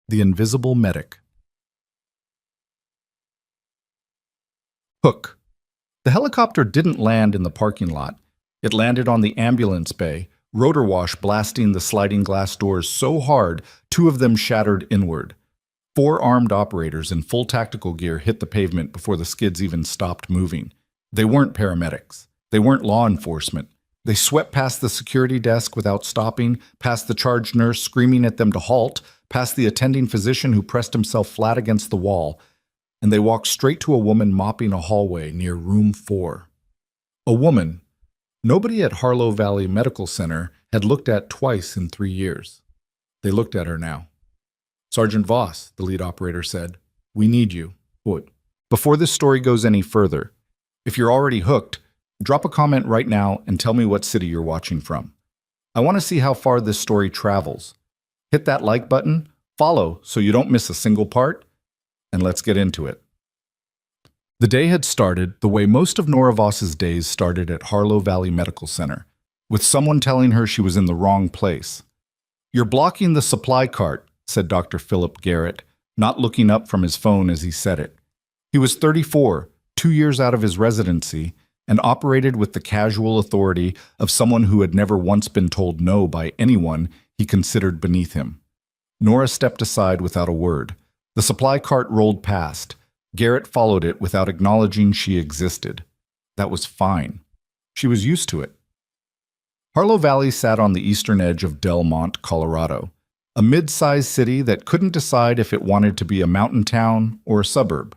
The Invisible Medic. Hook. The helicopter didn't land in the parking lot. It landed on the ambulance bay, rotor wash blasting the sliding glass doors so hard 2 of them shattered inward. 4 armed operators in full tactical gear hit the pavement before the skids even stopped moving. They weren't paramedics. They weren't law enforcement. They swept past the security desk without stopping, past the charge nurse screaming at them to halt, past the attending physician who pressed himself flat against the wall, and they walked straight to a woman mopping a hallway near room 4. A woman nobody at Harlow Valley Medical Center had looked at twice in 3 years. They looked at her now. "Sergeant Voss," the lead operator said, "we need you." Before this story goes any further, if you're already hooked, drop a comment right now and tell me what city you're watching from. I want to see how far this story travels. Hit that like button, follow so you don't miss a single part, and let's get into it. The day had started the way most of Nora Voss's days started at Harlow Valley Medical Center, with someone telling her she was in the wrong place. "You're blocking the supply cart," said Dr. Philip Garrett, not looking up from his phone as he said it. He was 34, 2 years out of his residency, and operated with the casual authority of someone who had never once been told no by anyone he considered beneath him. Nora stepped aside without a word. The supply cart rolled past. Garrett followed it without acknowledging she existed. That was fine. She was used to it. Harlow Valley sat on the eastern edge of Del Monte, Colorado, a mid-sized city that couldn't decide if it wanted to be a mountain town or a suburb.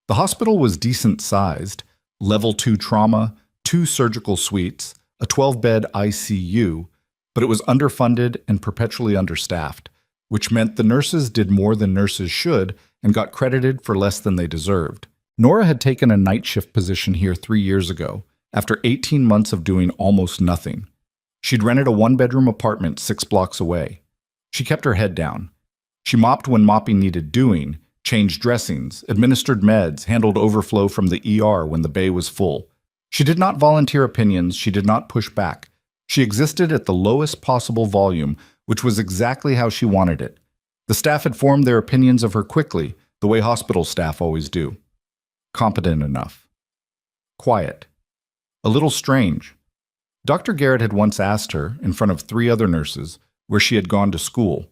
The hospital was decent-sized, level 2 trauma, 2 surgical suites, a 12-bed ICU, but it was underfunded and perpetually understaffed, which meant the nurses did more than nurses should and got credited for less than they deserved. Nora had taken a night shift position here 3 years ago, after 18 months of doing almost nothing. She'd rented a 1-bedroom apartment 6 blocks away. She kept her head down. She mopped when mopping needed doing, changed dressings, administered meds, handled overflow from the ER when the bay was full. She did not volunteer opinions, she did not push back. She existed at the lowest possible volume, which was exactly how she wanted it. The staff had formed their opinions of her quickly, the way hospital staff always do. Competent enough. Quiet. A little strange. Dr. Garrett had once asked her, in front of 3 other nurses, where she had gone to school.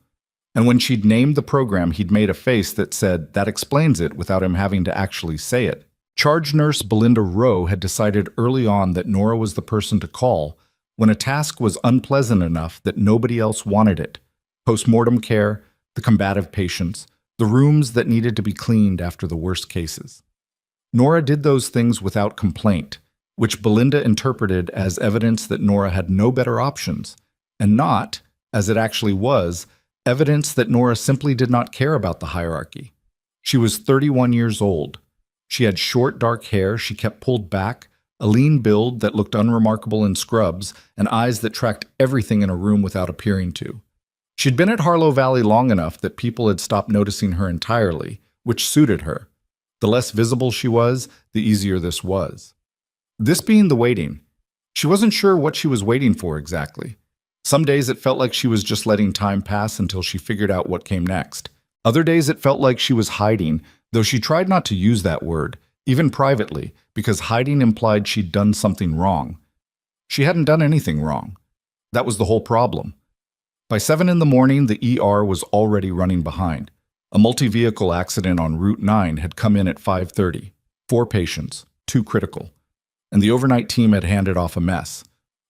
And when she'd named the program, he'd made a face that said, "That explains it," without him having to actually say it. Charge nurse Belinda Rowe had decided early on that Nora was the person to call when a task was unpleasant enough that nobody else wanted it. Postmortem care, the combative patients, the rooms that needed to be cleaned after the worst cases. Nora did those things without complaint, which Belinda interpreted as evidence that Nora had no better options, and not, as it actually was, evidence that Nora simply did not care about the hierarchy. She was 31 years old. She had short, dark hair she kept pulled back, a lean build that looked unremarkable in scrubs, and eyes that tracked everything in a room without appearing to. She'd been at Harlow Valley long enough that people had stopped noticing her entirely, which suited her. The less visible she was, the easier this was. This being the waiting. She wasn't sure what she was waiting for exactly. Some days it felt like she was just letting time pass until she figured out what came next. Other days it felt like she was hiding, though she tried not to use that word, even privately, because hiding implied she'd done something wrong. She hadn't done anything wrong. That was the whole problem. By 7 in the morning, the ER was already running behind. A multi-vehicle accident on Route 9 had come in at 5:30. 4 patients, 2 critical. And the overnight team had handed off a mess.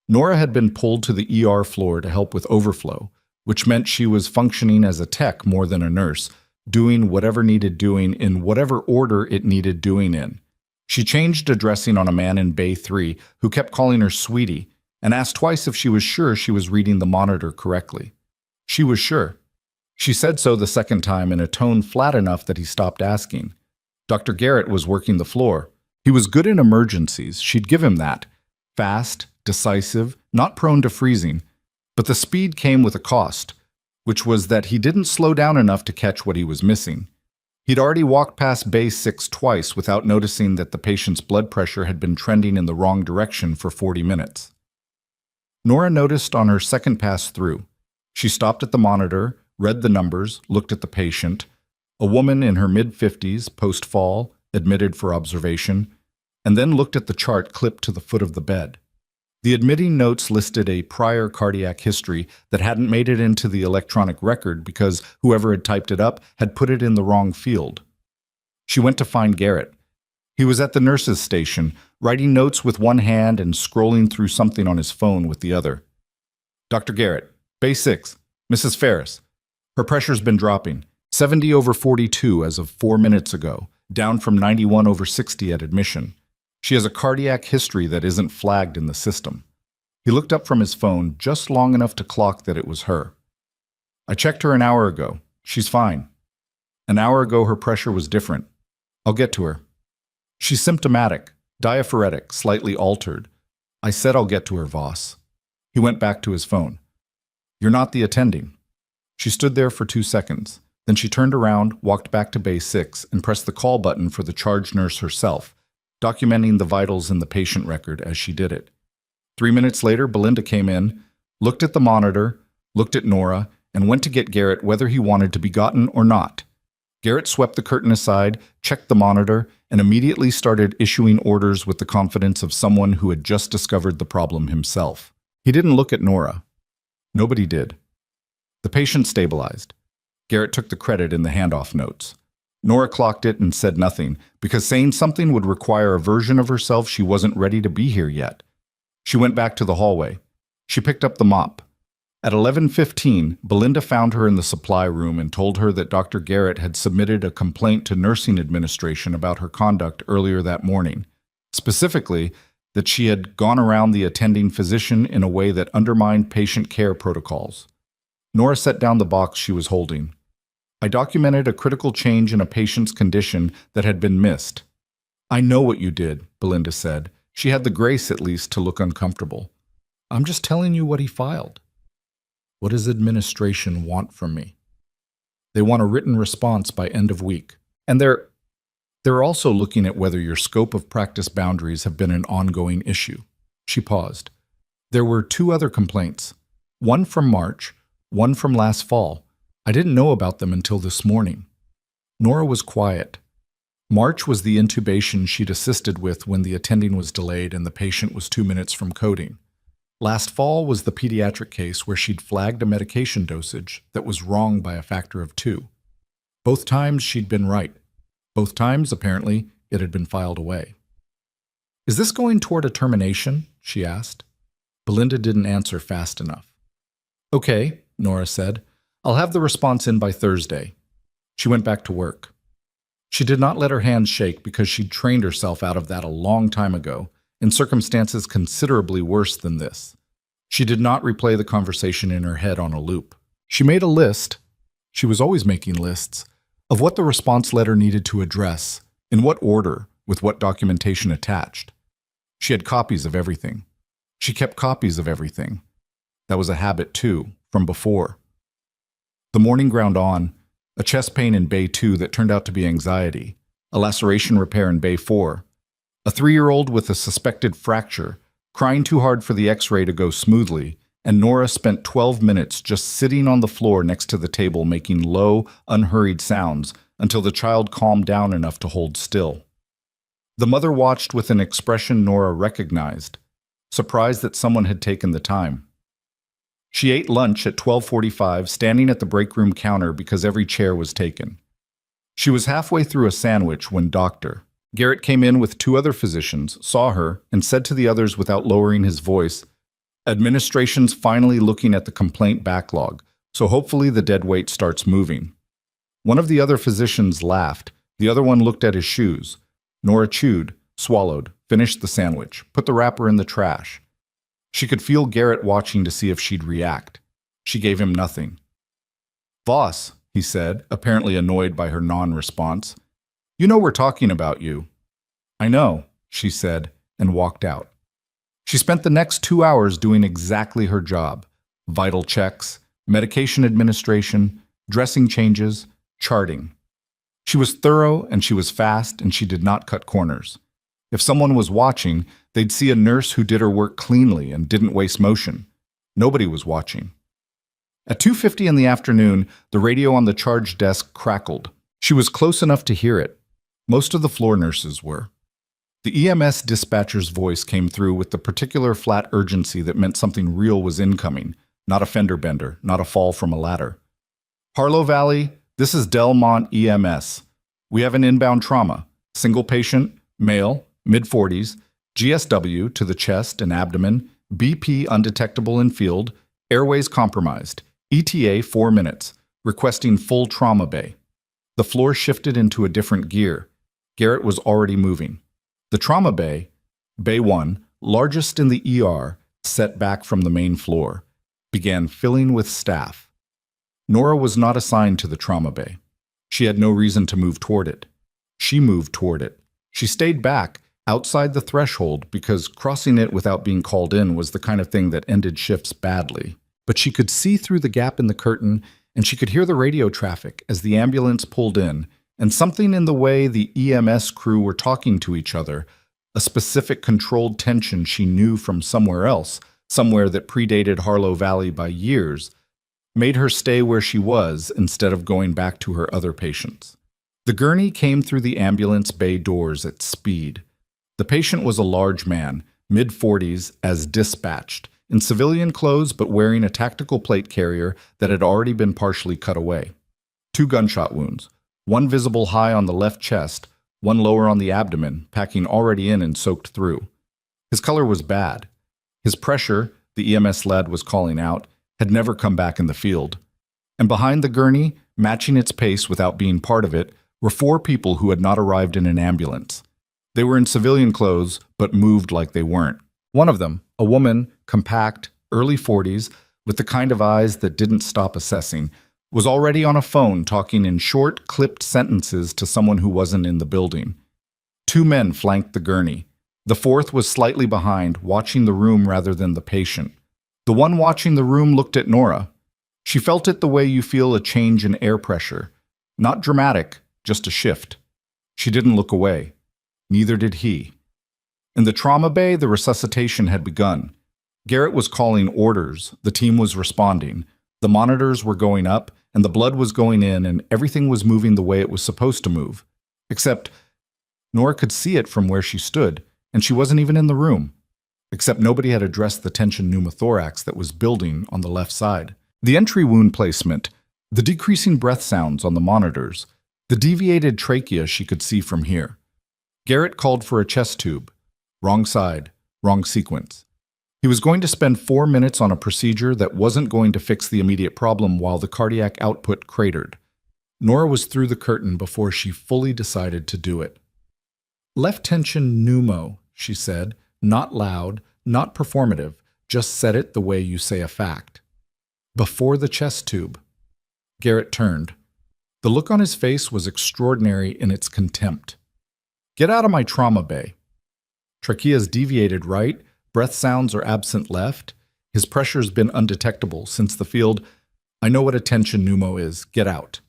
Nora had been pulled to the ER floor to help with overflow, which meant she was functioning as a tech more than a nurse, doing whatever needed doing in whatever order it needed doing in. She changed a dressing on a man in Bay 3 who kept calling her sweetie and asked twice if she was sure she was reading the monitor correctly. She was sure. She said so the second time in a tone flat enough that he stopped asking. Dr. Garrett was working the floor. He was good in emergencies, she'd give him that. Fast, decisive, not prone to freezing. But the speed came with a cost, which was that he didn't slow down enough to catch what he was missing. He'd already walked past Bay 6 twice without noticing that the patient's blood pressure had been trending in the wrong direction for 40 minutes. Nora noticed on her second pass through. She stopped at the monitor, read the numbers, looked at the patient, a woman in her mid-50s, post-fall, admitted for observation, and then looked at the chart clipped to the foot of the bed. The admitting notes listed a prior cardiac history that hadn't made it into the electronic record because whoever had typed it up had put it in the wrong field. She went to find Garrett. He was at the nurse's station, writing notes with one hand and scrolling through something on his phone with the other. Dr. Garrett, Bay 6, Mrs. Ferris. Her pressure's been dropping, 70/42 as of 4 minutes ago, down from 91/60 at admission. She has a cardiac history that isn't flagged in the system. He looked up from his phone just long enough to clock that it was her. I checked her an hour ago. She's fine. An hour ago, her pressure was different. I'll get to her. She's symptomatic, diaphoretic, slightly altered. I said I'll get to her, Voss. He went back to his phone. You're not the attending. She stood there for 2 seconds. Then she turned around, walked back to Bay 6, and pressed the call button for the charge nurse herself, documenting the vitals in the patient record as she did it. 3 minutes later, Belinda came in, looked at the monitor, looked at Nora, and went to get Garrett whether he wanted to be gotten or not. Garrett swept the curtain aside, checked the monitor, and immediately started issuing orders with the confidence of someone who had just discovered the problem himself. He didn't look at Nora. Nobody did. The patient stabilized. Garrett took the credit in the handoff notes. Nora clocked it and said nothing, because saying something would require a version of herself she wasn't ready to be here yet. She went back to the hallway. She picked up the mop. At 11:15, Belinda found her in the supply room and told her that Dr. Garrett had submitted a complaint to nursing administration about her conduct earlier that morning, specifically that she had gone around the attending physician in a way that undermined patient care protocols. Nora set down the box she was holding. I documented a critical change in a patient's condition that had been missed. I know what you did, Belinda said. She had the grace, at least, to look uncomfortable. I'm just telling you what he filed. What does administration want from me? They want a written response by end of week. And they're also looking at whether your scope of practice boundaries have been an ongoing issue. She paused. There were 2 other complaints. One from March, one from last fall. I didn't know about them until this morning. Nora was quiet. March was the intubation she'd assisted with when the attending was delayed and the patient was 2 minutes from coding. Last fall was the pediatric case where she'd flagged a medication dosage that was wrong by a factor of 2. Both times she'd been right. Both times, apparently, it had been filed away. Is this going toward a termination? She asked. Belinda didn't answer fast enough. Okay, Nora said. I'll have the response in by Thursday. She went back to work. She did not let her hands shake because she'd trained herself out of that a long time ago, in circumstances considerably worse than this. She did not replay the conversation in her head on a loop. She made a list, she was always making lists, of what the response letter needed to address, in what order, with what documentation attached. She had copies of everything. She kept copies of everything. That was a habit, too, from before. The morning ground on, a chest pain in Bay 2 that turned out to be anxiety, a laceration repair in Bay 4, a 3-year-old with a suspected fracture, crying too hard for the x-ray to go smoothly, and Nora spent 12 minutes just sitting on the floor next to the table making low, unhurried sounds until the child calmed down enough to hold still. The mother watched with an expression Nora recognized, surprised that someone had taken the time. She ate lunch at 12:45, standing at the break room counter because every chair was taken. She was halfway through a sandwich when Dr. Garrett came in with 2 other physicians, saw her, and said to the others without lowering his voice, "Administration's finally looking at the complaint backlog, so hopefully the dead weight starts moving." One of the other physicians laughed. The other one looked at his shoes. Nora chewed, swallowed, finished the sandwich, put the wrapper in the trash. She could feel Garrett watching to see if she'd react. She gave him nothing. "Voss," he said, apparently annoyed by her non-response. "You know we're talking about you." "I know," she said, and walked out. She spent the next 2 hours doing exactly her job: vital checks, medication administration, dressing changes, charting. She was thorough and she was fast and she did not cut corners. If someone was watching, they'd see a nurse who did her work cleanly and didn't waste motion. Nobody was watching. At 2:50 in the afternoon, the radio on the charge desk crackled. She was close enough to hear it. Most of the floor nurses were. The EMS dispatcher's voice came through with the particular flat urgency that meant something real was incoming, not a fender bender, not a fall from a ladder. Harlow Valley, this is Delmont EMS. We have an inbound trauma. Single patient, male, mid-40s, GSW to the chest and abdomen, BP undetectable in field, airways compromised, ETA 4 minutes, requesting full trauma bay. The floor shifted into a different gear. Garrett was already moving. The trauma bay, Bay 1, largest in the ER, set back from the main floor, began filling with staff. Nora was not assigned to the trauma bay. She had no reason to move toward it. She moved toward it. She stayed back, outside the threshold, because crossing it without being called in was the kind of thing that ended shifts badly. But she could see through the gap in the curtain, and she could hear the radio traffic as the ambulance pulled in, and something in the way the EMS crew were talking to each other, a specific controlled tension she knew from somewhere else, somewhere that predated Harlow Valley by years, made her stay where she was instead of going back to her other patients. The gurney came through the ambulance bay doors at speed. The patient was a large man, mid-40s, as dispatched, in civilian clothes but wearing a tactical plate carrier that had already been partially cut away. 2 gunshot wounds, one visible high on the left chest, one lower on the abdomen, packing already in and soaked through. His color was bad. His pressure, the EMS lad was calling out, had never come back in the field. And behind the gurney, matching its pace without being part of it, were 4 people who had not arrived in an ambulance. They were in civilian clothes, but moved like they weren't. One of them, a woman, compact, early 40s, with the kind of eyes that didn't stop assessing, was already on a phone talking in short, clipped sentences to someone who wasn't in the building. 2 men flanked the gurney. The 4th was slightly behind, watching the room rather than the patient. The one watching the room looked at Nora. She felt it the way you feel a change in air pressure. Not dramatic, just a shift. She didn't look away. Neither did he. In the trauma bay, the resuscitation had begun. Garrett was calling orders. The team was responding. The monitors were going up, and the blood was going in, and everything was moving the way it was supposed to move. Except Nora could see it from where she stood, and she wasn't even in the room. Except nobody had addressed the tension pneumothorax that was building on the left side. The entry wound placement, the decreasing breath sounds on the monitors, the deviated trachea she could see from here. Garrett called for a chest tube. Wrong side, wrong sequence. He was going to spend 4 minutes on a procedure that wasn't going to fix the immediate problem while the cardiac output cratered. Nora was through the curtain before she fully decided to do it. Left tension pneumo, she said, not loud, not performative, just said it the way you say a fact. Before the chest tube. Garrett turned. The look on his face was extraordinary in its contempt. Get out of my trauma bay. Trachea's deviated right, breath sounds are absent left. His pressure's been undetectable since the field. I know what a tension pneumo is. Get out.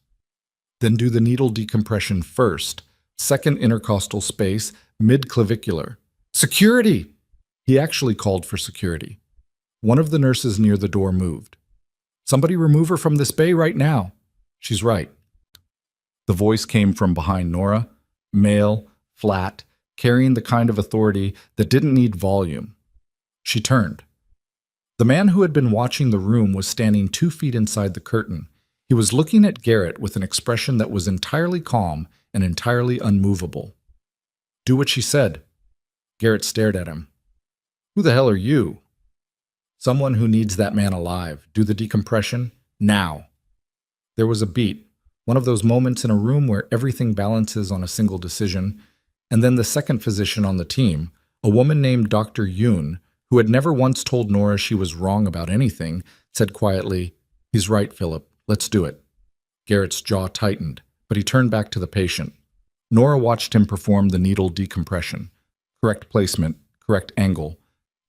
Then do the needle decompression first. Second intercostal space, mid-clavicular. Security! He actually called for security. One of the nurses near the door moved. Somebody remove her from this bay right now. She's right. The voice came from behind Nora, male, flat, carrying the kind of authority that didn't need volume. She turned. The man who had been watching the room was standing 2 feet inside the curtain. He was looking at Garrett with an expression that was entirely calm and entirely unmovable. Do what she said. Garrett stared at him. Who the hell are you? Someone who needs that man alive. Do the decompression now. There was a beat, one of those moments in a room where everything balances on a single decision, and then the second physician on the team, a woman named Dr. Yoon, who had never once told Nora she was wrong about anything, said quietly, He's right, Philip. Let's do it. Garrett's jaw tightened, but he turned back to the patient. Nora watched him perform the needle decompression, correct placement, correct angle,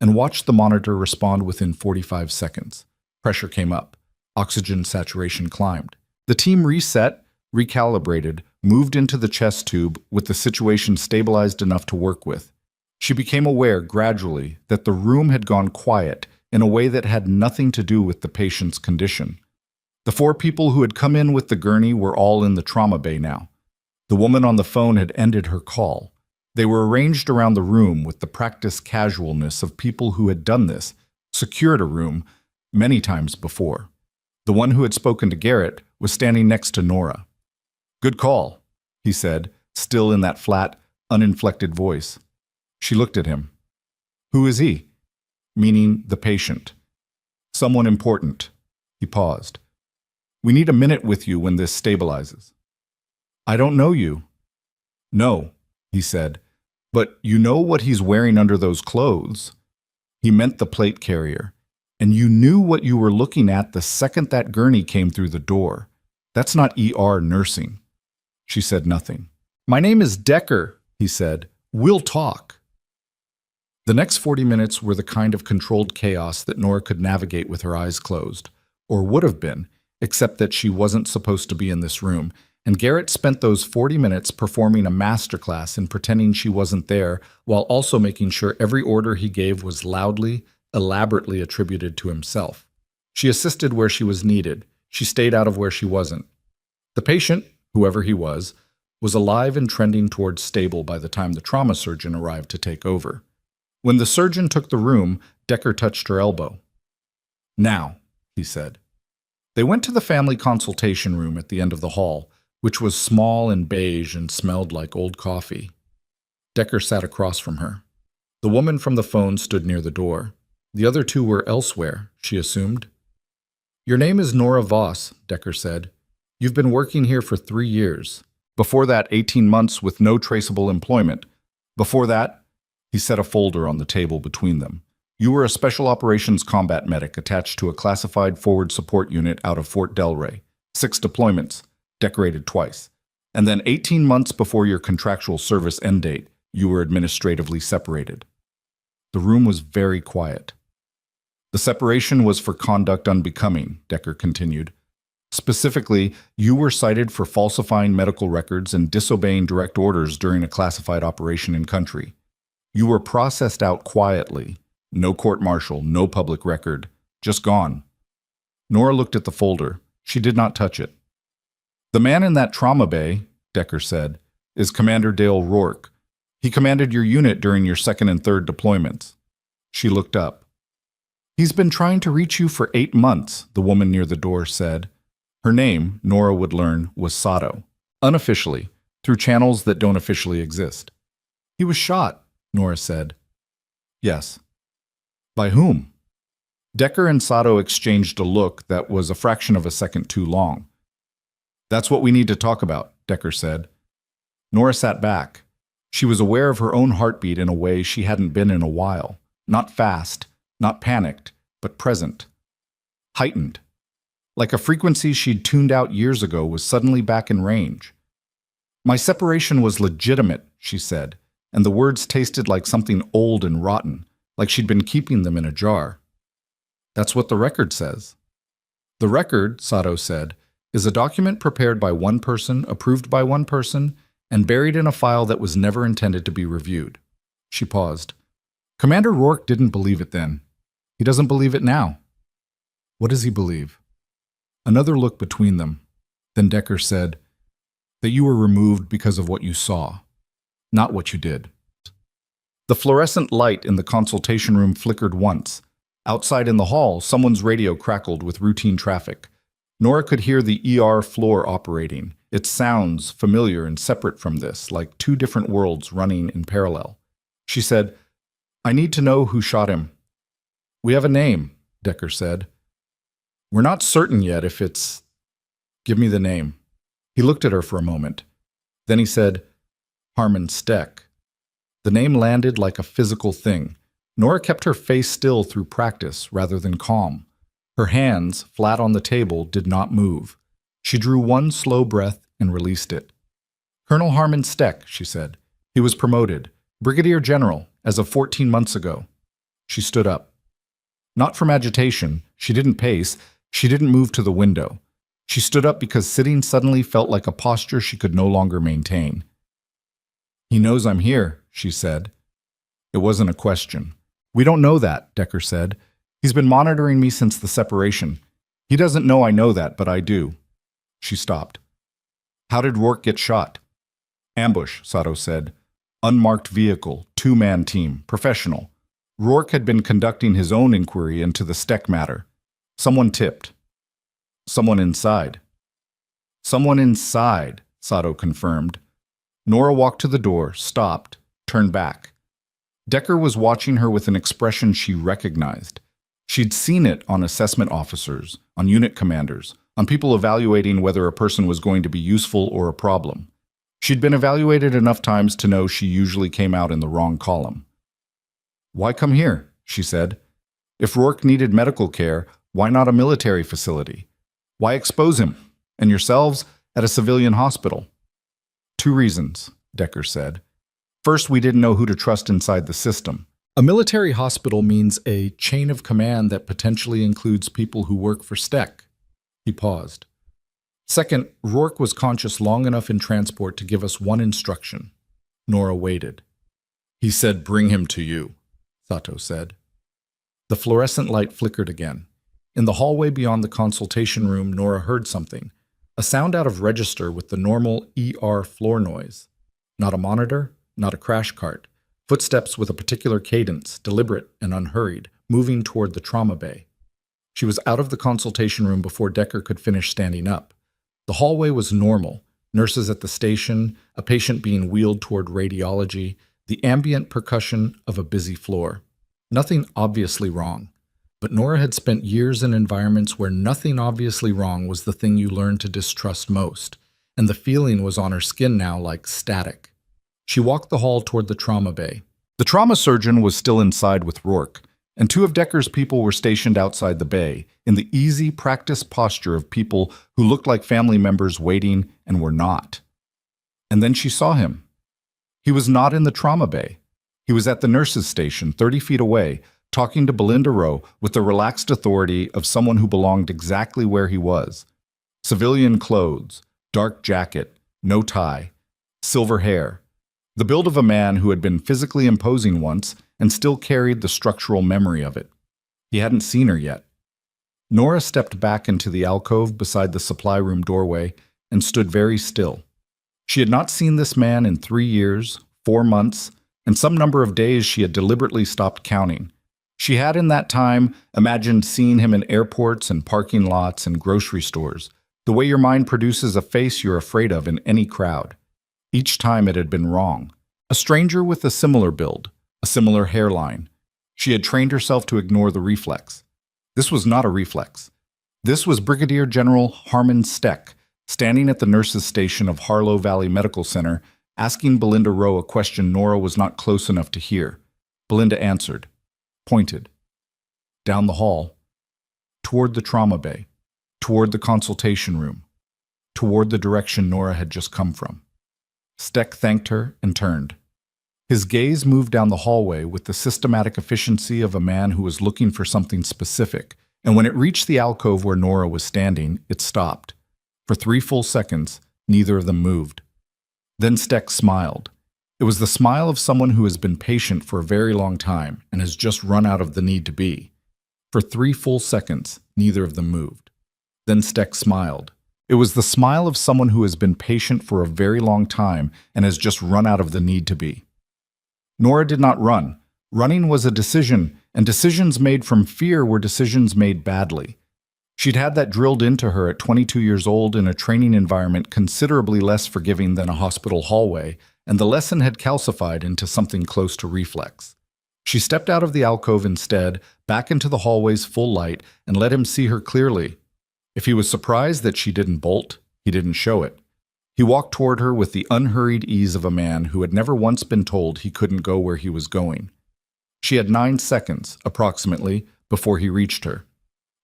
and watched the monitor respond within 45 seconds. Pressure came up. Oxygen saturation climbed. The team reset, recalibrated, moved into the chest tube with the situation stabilized enough to work with. She became aware gradually that the room had gone quiet in a way that had nothing to do with the patient's condition. The 4 people who had come in with the gurney were all in the trauma bay now. The woman on the phone had ended her call. They were arranged around the room with the practiced casualness of people who had done this, secured a room, many times before. The one who had spoken to Garrett was standing next to Nora. "Good call," he said, still in that flat, uninflected voice. She looked at him. "Who is he?" Meaning the patient. "Someone important." He paused. "We need a minute with you when this stabilizes." "I don't know you." "No," he said, "but you know what he's wearing under those clothes." He meant the plate carrier. "And you knew what you were looking at the second that gurney came through the door. That's not ER nursing." She said nothing. "My name is Decker," he said. "We'll talk." The next 40 minutes were the kind of controlled chaos that Nora could navigate with her eyes closed, or would have been, except that she wasn't supposed to be in this room, and Garrett spent those 40 minutes performing a masterclass in pretending she wasn't there, while also making sure every order he gave was loudly, elaborately attributed to himself. She assisted where she was needed. She stayed out of where she wasn't. The patient, whoever he was alive and trending towards stable by the time the trauma surgeon arrived to take over. When the surgeon took the room, Decker touched her elbow. "Now," he said. They went to the family consultation room at the end of the hall, which was small and beige and smelled like old coffee. Decker sat across from her. The woman from the phone stood near the door. The other 2 were elsewhere, she assumed. "Your name is Nora Voss," Decker said. "You've been working here for 3 years. Before that, 18 months with no traceable employment. Before that," he set a folder on the table between them, "you were a special operations combat medic attached to a classified forward support unit out of Fort Delray. 6 deployments, decorated twice. And then 18 months before your contractual service end date, you were administratively separated." The room was very quiet. "The separation was for conduct unbecoming," Decker continued. "Specifically, you were cited for falsifying medical records and disobeying direct orders during a classified operation in country. You were processed out quietly. No court-martial, no public record. Just gone." Nora looked at the folder. She did not touch it. "The man in that trauma bay," Decker said, "is Commander Dale Rourke. He commanded your unit during your 2nd and 3rd deployments." She looked up. "He's been trying to reach you for 8 months, the woman near the door said. Her name, Nora would learn, was Sato. Unofficially, through channels that don't officially exist. "He was shot," Nora said. "Yes." "By whom?" Decker and Sato exchanged a look that was a fraction of a second too long. "That's what we need to talk about," Decker said. Nora sat back. She was aware of her own heartbeat in a way she hadn't been in a while. Not fast, not panicked, but present. Heightened. Like a frequency she'd tuned out years ago was suddenly back in range. "My separation was legitimate," she said, and the words tasted like something old and rotten, like she'd been keeping them in a jar. "That's what the record says." "The record," Sato said, "is a document prepared by one person, approved by one person, and buried in a file that was never intended to be reviewed." She paused. "Commander Rourke didn't believe it then. He doesn't believe it now." "What does he believe?" Another look between them. Then Decker said, "That you were removed because of what you saw, not what you did." The fluorescent light in the consultation room flickered once. Outside in the hall, someone's radio crackled with routine traffic. Nora could hear the ER floor operating, its sounds familiar and separate from this, like 2 different worlds running in parallel. She said, "I need to know who shot him." "We have a name," Decker said. "We're not certain yet if it's—" "Give me the name." He looked at her for a moment. Then he said, "Harmon Steck." The name landed like a physical thing. Nora kept her face still through practice rather than calm. Her hands, flat on the table, did not move. She drew one slow breath and released it. "Colonel Harmon Steck," she said. "He was promoted. Brigadier General, as of 14 months ago." She stood up. Not from agitation. She didn't pace. She didn't move to the window. She stood up because sitting suddenly felt like a posture she could no longer maintain. "He knows I'm here," she said. It wasn't a question. "We don't know that," Decker said. "He's been monitoring me since the separation. He doesn't know I know that, but I do. She stopped. How did Rourke get shot? Ambush, Sato said. Unmarked vehicle, two-man team, professional. Rourke had been conducting his own inquiry into the Steck matter. Someone tipped. Someone inside. Someone inside, Sato confirmed. Nora walked to the door, stopped, turned back. Decker was watching her with an expression she recognized. She'd seen it on assessment officers, on unit commanders, on people evaluating whether a person was going to be useful or a problem. She'd been evaluated enough times to know she usually came out in the wrong column. Why come here? She said. If Rourke needed medical care, why not a military facility? Why expose him, and yourselves, at a civilian hospital? 2 reasons, Decker said. First, we didn't know who to trust inside the system. A military hospital means a chain of command that potentially includes people who work for Steck. He paused. Second, Rourke was conscious long enough in transport to give us one instruction. Nora waited. He said, "Bring him to you," Sato said. The fluorescent light flickered again. In the hallway beyond the consultation room, Nora heard something. A sound out of register with the normal ER floor noise. Not a monitor, not a crash cart. Footsteps with a particular cadence, deliberate and unhurried, moving toward the trauma bay. She was out of the consultation room before Decker could finish standing up. The hallway was normal. Nurses at the station, a patient being wheeled toward radiology, the ambient percussion of a busy floor. Nothing obviously wrong. But Nora had spent years in environments where nothing obviously wrong was the thing you learned to distrust most, and the feeling was on her skin now like static. She walked the hall toward the trauma bay. The trauma surgeon was still inside with Rourke, and 2 of Decker's people were stationed outside the bay, in the easy, practiced posture of people who looked like family members waiting and were not. And then she saw him. He was not in the trauma bay. He was at the nurses' station, 30 feet away, talking to Belinda Rowe with the relaxed authority of someone who belonged exactly where he was. Civilian clothes, dark jacket, no tie, silver hair. The build of a man who had been physically imposing once and still carried the structural memory of it. He hadn't seen her yet. Nora stepped back into the alcove beside the supply room doorway and stood very still. She had not seen this man in 3 years, 4 months, and some number of days she had deliberately stopped counting. She had in that time imagined seeing him in airports and parking lots and grocery stores, the way your mind produces a face you're afraid of in any crowd. Each time it had been wrong. A stranger with a similar build, a similar hairline. She had trained herself to ignore the reflex. This was not a reflex. This was Brigadier General Harmon Steck, standing at the nurses' station of Harlow Valley Medical Center, asking Belinda Rowe a question Nora was not close enough to hear. Belinda answered, pointed. Down the hall, toward the trauma bay, toward the consultation room, toward the direction Nora had just come from. Steck thanked her and turned. His gaze moved down the hallway with the systematic efficiency of a man who was looking for something specific, and when it reached the alcove where Nora was standing, it stopped. For 3 full seconds, neither of them moved. Then Steck smiled. It was the smile of someone who has been patient for a very long time and has just run out of the need to be. For 3 full seconds, neither of them moved. Then Steck smiled. It was the smile of someone who has been patient for a very long time and has just run out of the need to be. Nora did not run. Running was a decision, and decisions made from fear were decisions made badly. She'd had that drilled into her at 22 years old in a training environment considerably less forgiving than a hospital hallway, and the lesson had calcified into something close to reflex. She stepped out of the alcove instead, back into the hallway's full light, and let him see her clearly. If he was surprised that she didn't bolt, he didn't show it. He walked toward her with the unhurried ease of a man who had never once been told he couldn't go where he was going. She had 9 seconds, approximately, before he reached her.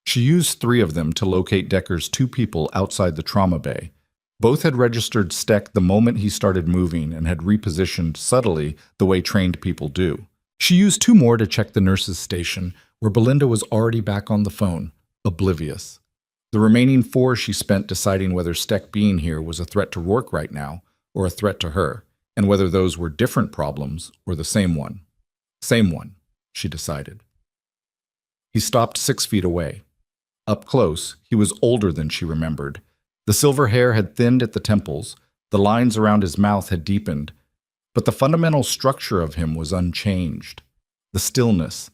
She used 3 of them to locate Decker's 2 people outside the trauma bay. Both had registered Steck the moment he started moving and had repositioned subtly the way trained people do. She used 2 more to check the nurse's station, where Belinda was already back on the phone, oblivious. The remaining 4 she spent deciding whether Steck being here was a threat to Rourke right now, or a threat to her, and whether those were different problems or the same one. Same one, she decided. He stopped 6 feet away. Up close, he was older than she remembered. The silver hair had thinned at the temples, the lines around his mouth had deepened, but the fundamental structure of him was unchanged. The stillness,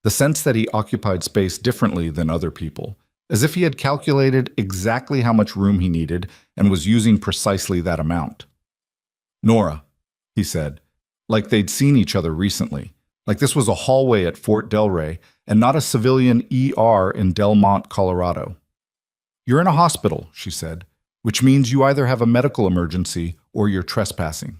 the sense that he occupied space differently than other people, as if he had calculated exactly how much room he needed and was using precisely that amount. "Nora," he said, like they'd seen each other recently, like this was a hallway at Fort Delray and not a civilian ER in Del Monte, Colorado. "You're in a hospital," she said, "which means you either have a medical emergency or you're trespassing."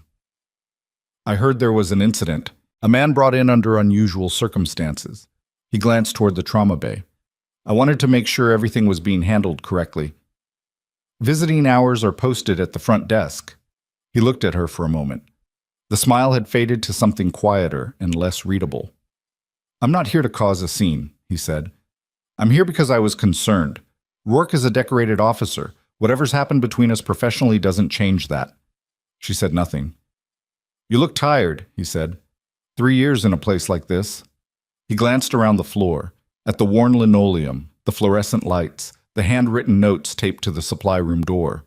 "I heard there was an incident. A man brought in under unusual circumstances." He glanced toward the trauma bay. "I wanted to make sure everything was being handled correctly. Visiting hours are posted at the front desk." He looked at her for a moment. The smile had faded to something quieter and less readable. "I'm not here to cause a scene," he said. "I'm here because I was concerned. Rourke is a decorated officer. Whatever's happened between us professionally doesn't change that." She said nothing. "You look tired," he said. 3 years in a place like this." He glanced around the floor, at the worn linoleum, the fluorescent lights, the handwritten notes taped to the supply room door.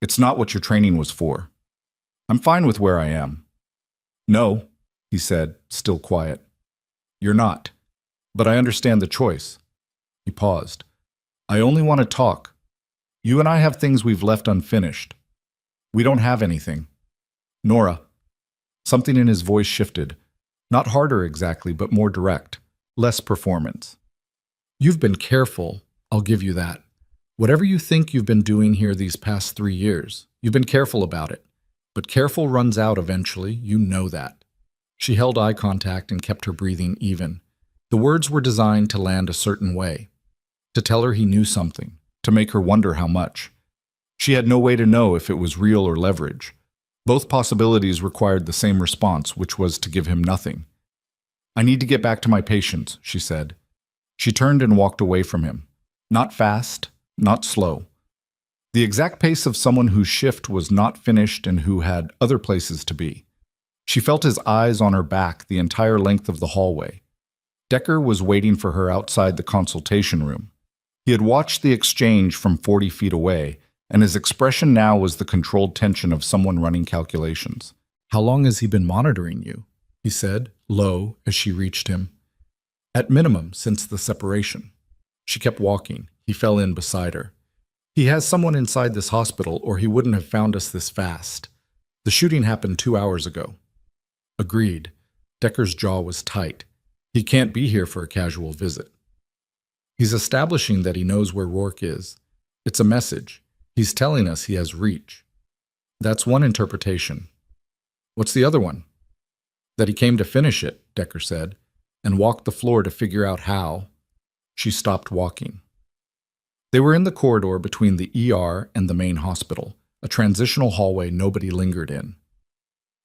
"It's not what your training was for. I'm fine with where I am." "No," he said, still quiet. "You're not. But I understand the choice." He paused. "I only want to talk. You and I have things we've left unfinished. We don't have anything. Nora." Something in his voice shifted. Not harder exactly, but more direct. Less performance. "You've been careful, I'll give you that. Whatever you think you've been doing here these past 3 years, you've been careful about it. But careful runs out eventually, you know that." She held eye contact and kept her breathing even. The words were designed to land a certain way, to tell her he knew something, to make her wonder how much. She had no way to know if it was real or leverage. Both possibilities required the same response, which was to give him nothing. "I need to get back to my patients," she said. She turned and walked away from him. Not fast, not slow. The exact pace of someone whose shift was not finished and who had other places to be. She felt his eyes on her back the entire length of the hallway. Decker was waiting for her outside the consultation room. He had watched the exchange from 40 feet away, and his expression now was the controlled tension of someone running calculations. "How long has he been monitoring you?" he said, low, as she reached him. "At minimum, since the separation." She kept walking. He fell in beside her. "He has someone inside this hospital, or he wouldn't have found us this fast. The shooting happened 2 hours ago." Agreed. Decker's jaw was tight. He can't be here for a casual visit. He's establishing that he knows where Rourke is. It's a message. He's telling us he has reach. That's one interpretation. What's the other one? That he came to finish it, Decker said, and walked the floor to figure out how. She stopped walking. They were in the corridor between the ER and the main hospital, a transitional hallway nobody lingered in.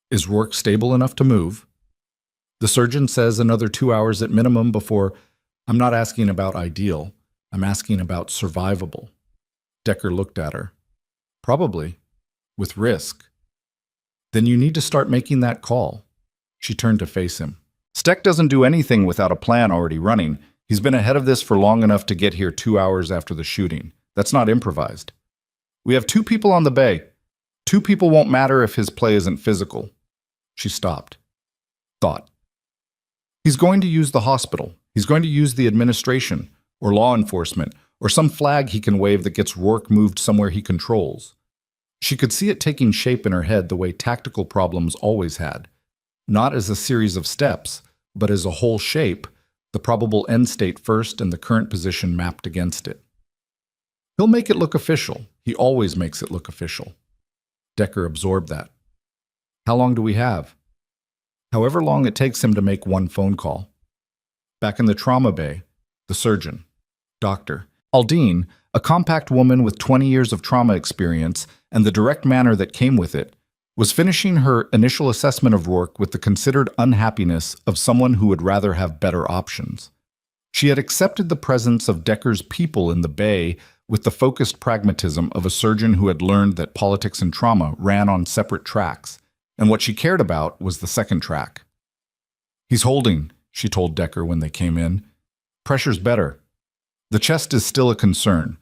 "Is Rourke stable enough to move?" "The surgeon says another 2 hours at minimum before—" "I'm not asking about ideal. I'm asking about survivable." Decker looked at her. "Probably. With risk." "Then you need to start making that call." She turned to face him. "Steck doesn't do anything without a plan already running. He's been ahead of this for long enough to get here 2 hours after the shooting. That's not improvised. We have 2 people on the bay. 2 people won't matter if his play isn't physical." She stopped. Thought. "He's going to use the hospital. He's going to use the administration, or law enforcement, or some flag he can wave that gets Rourke moved somewhere he controls." She could see it taking shape in her head the way tactical problems always had. Not as a series of steps, but as a whole shape, the probable end state first and the current position mapped against it. "He'll make it look official. He always makes it look official." Decker absorbed that. "How long do we have?" "However long it takes him to make one phone call." Back in the trauma bay, the surgeon, Dr. Aldine, a compact woman with 20 years of trauma experience and the direct manner that came with it, was finishing her initial assessment of Rourke with the considered unhappiness of someone who would rather have better options. She had accepted the presence of Decker's people in the bay with the focused pragmatism of a surgeon who had learned that politics and trauma ran on separate tracks, and what she cared about was the second track. "He's holding," she told Decker when they came in. "Pressure's better." The chest is still a concern.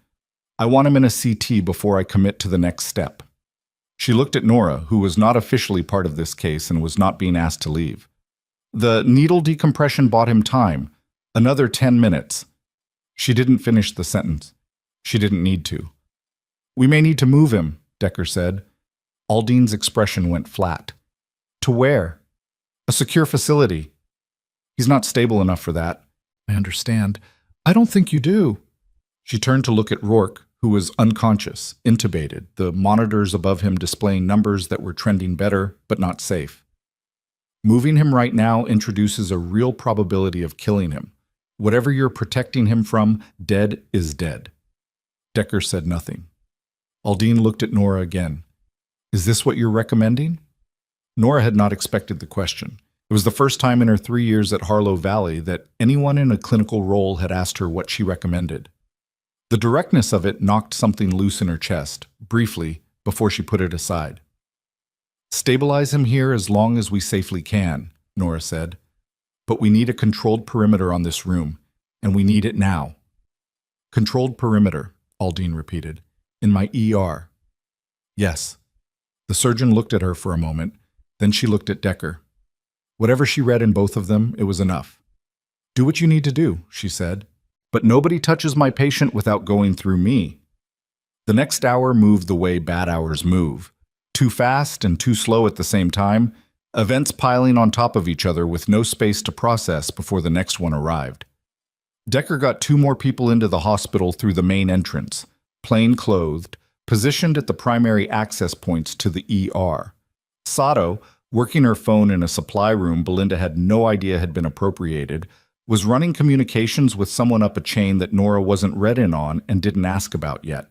I want him in a CT before I commit to the next step. She looked at Nora, who was not officially part of this case and was not being asked to leave. The needle decompression bought him time, another 10 minutes. She didn't finish the sentence. She didn't need to. We may need to move him, Decker said. Aldine's expression went flat. To where? A secure facility. He's not stable enough for that. I understand. I don't think you do. She turned to look at Rourke, who was unconscious, intubated, the monitors above him displaying numbers that were trending better, but not safe. Moving him right now introduces a real probability of killing him. Whatever you're protecting him from, dead is dead. Decker said nothing. Aldine looked at Nora again. Is this what you're recommending? Nora had not expected the question. It was the first time in her 3 years at Harlow Valley that anyone in a clinical role had asked her what she recommended. The directness of it knocked something loose in her chest, briefly, before she put it aside. Stabilize him here as long as we safely can, Nora said. But we need a controlled perimeter on this room, and we need it now. Controlled perimeter, Aldine repeated. In my ER. Yes. The surgeon looked at her for a moment, then she looked at Decker. Whatever she read in both of them, it was enough. Do what you need to do, she said. But nobody touches my patient without going through me. The next hour moved the way bad hours move. Too fast and too slow at the same time, events piling on top of each other with no space to process before the next one arrived. Decker got 2 more people into the hospital through the main entrance, plain-clothed, positioned at the primary access points to the ER. Sato, working her phone in a supply room Belinda had no idea had been appropriated, was running communications with someone up a chain that Nora wasn't read in on and didn't ask about yet.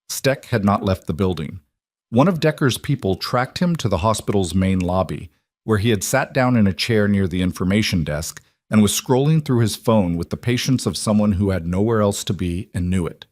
Steck had not left the building. One of Decker's people tracked him to the hospital's main lobby, where he had sat down in a chair near the information desk and was scrolling through his phone with the patience of someone who had nowhere else to be and knew it.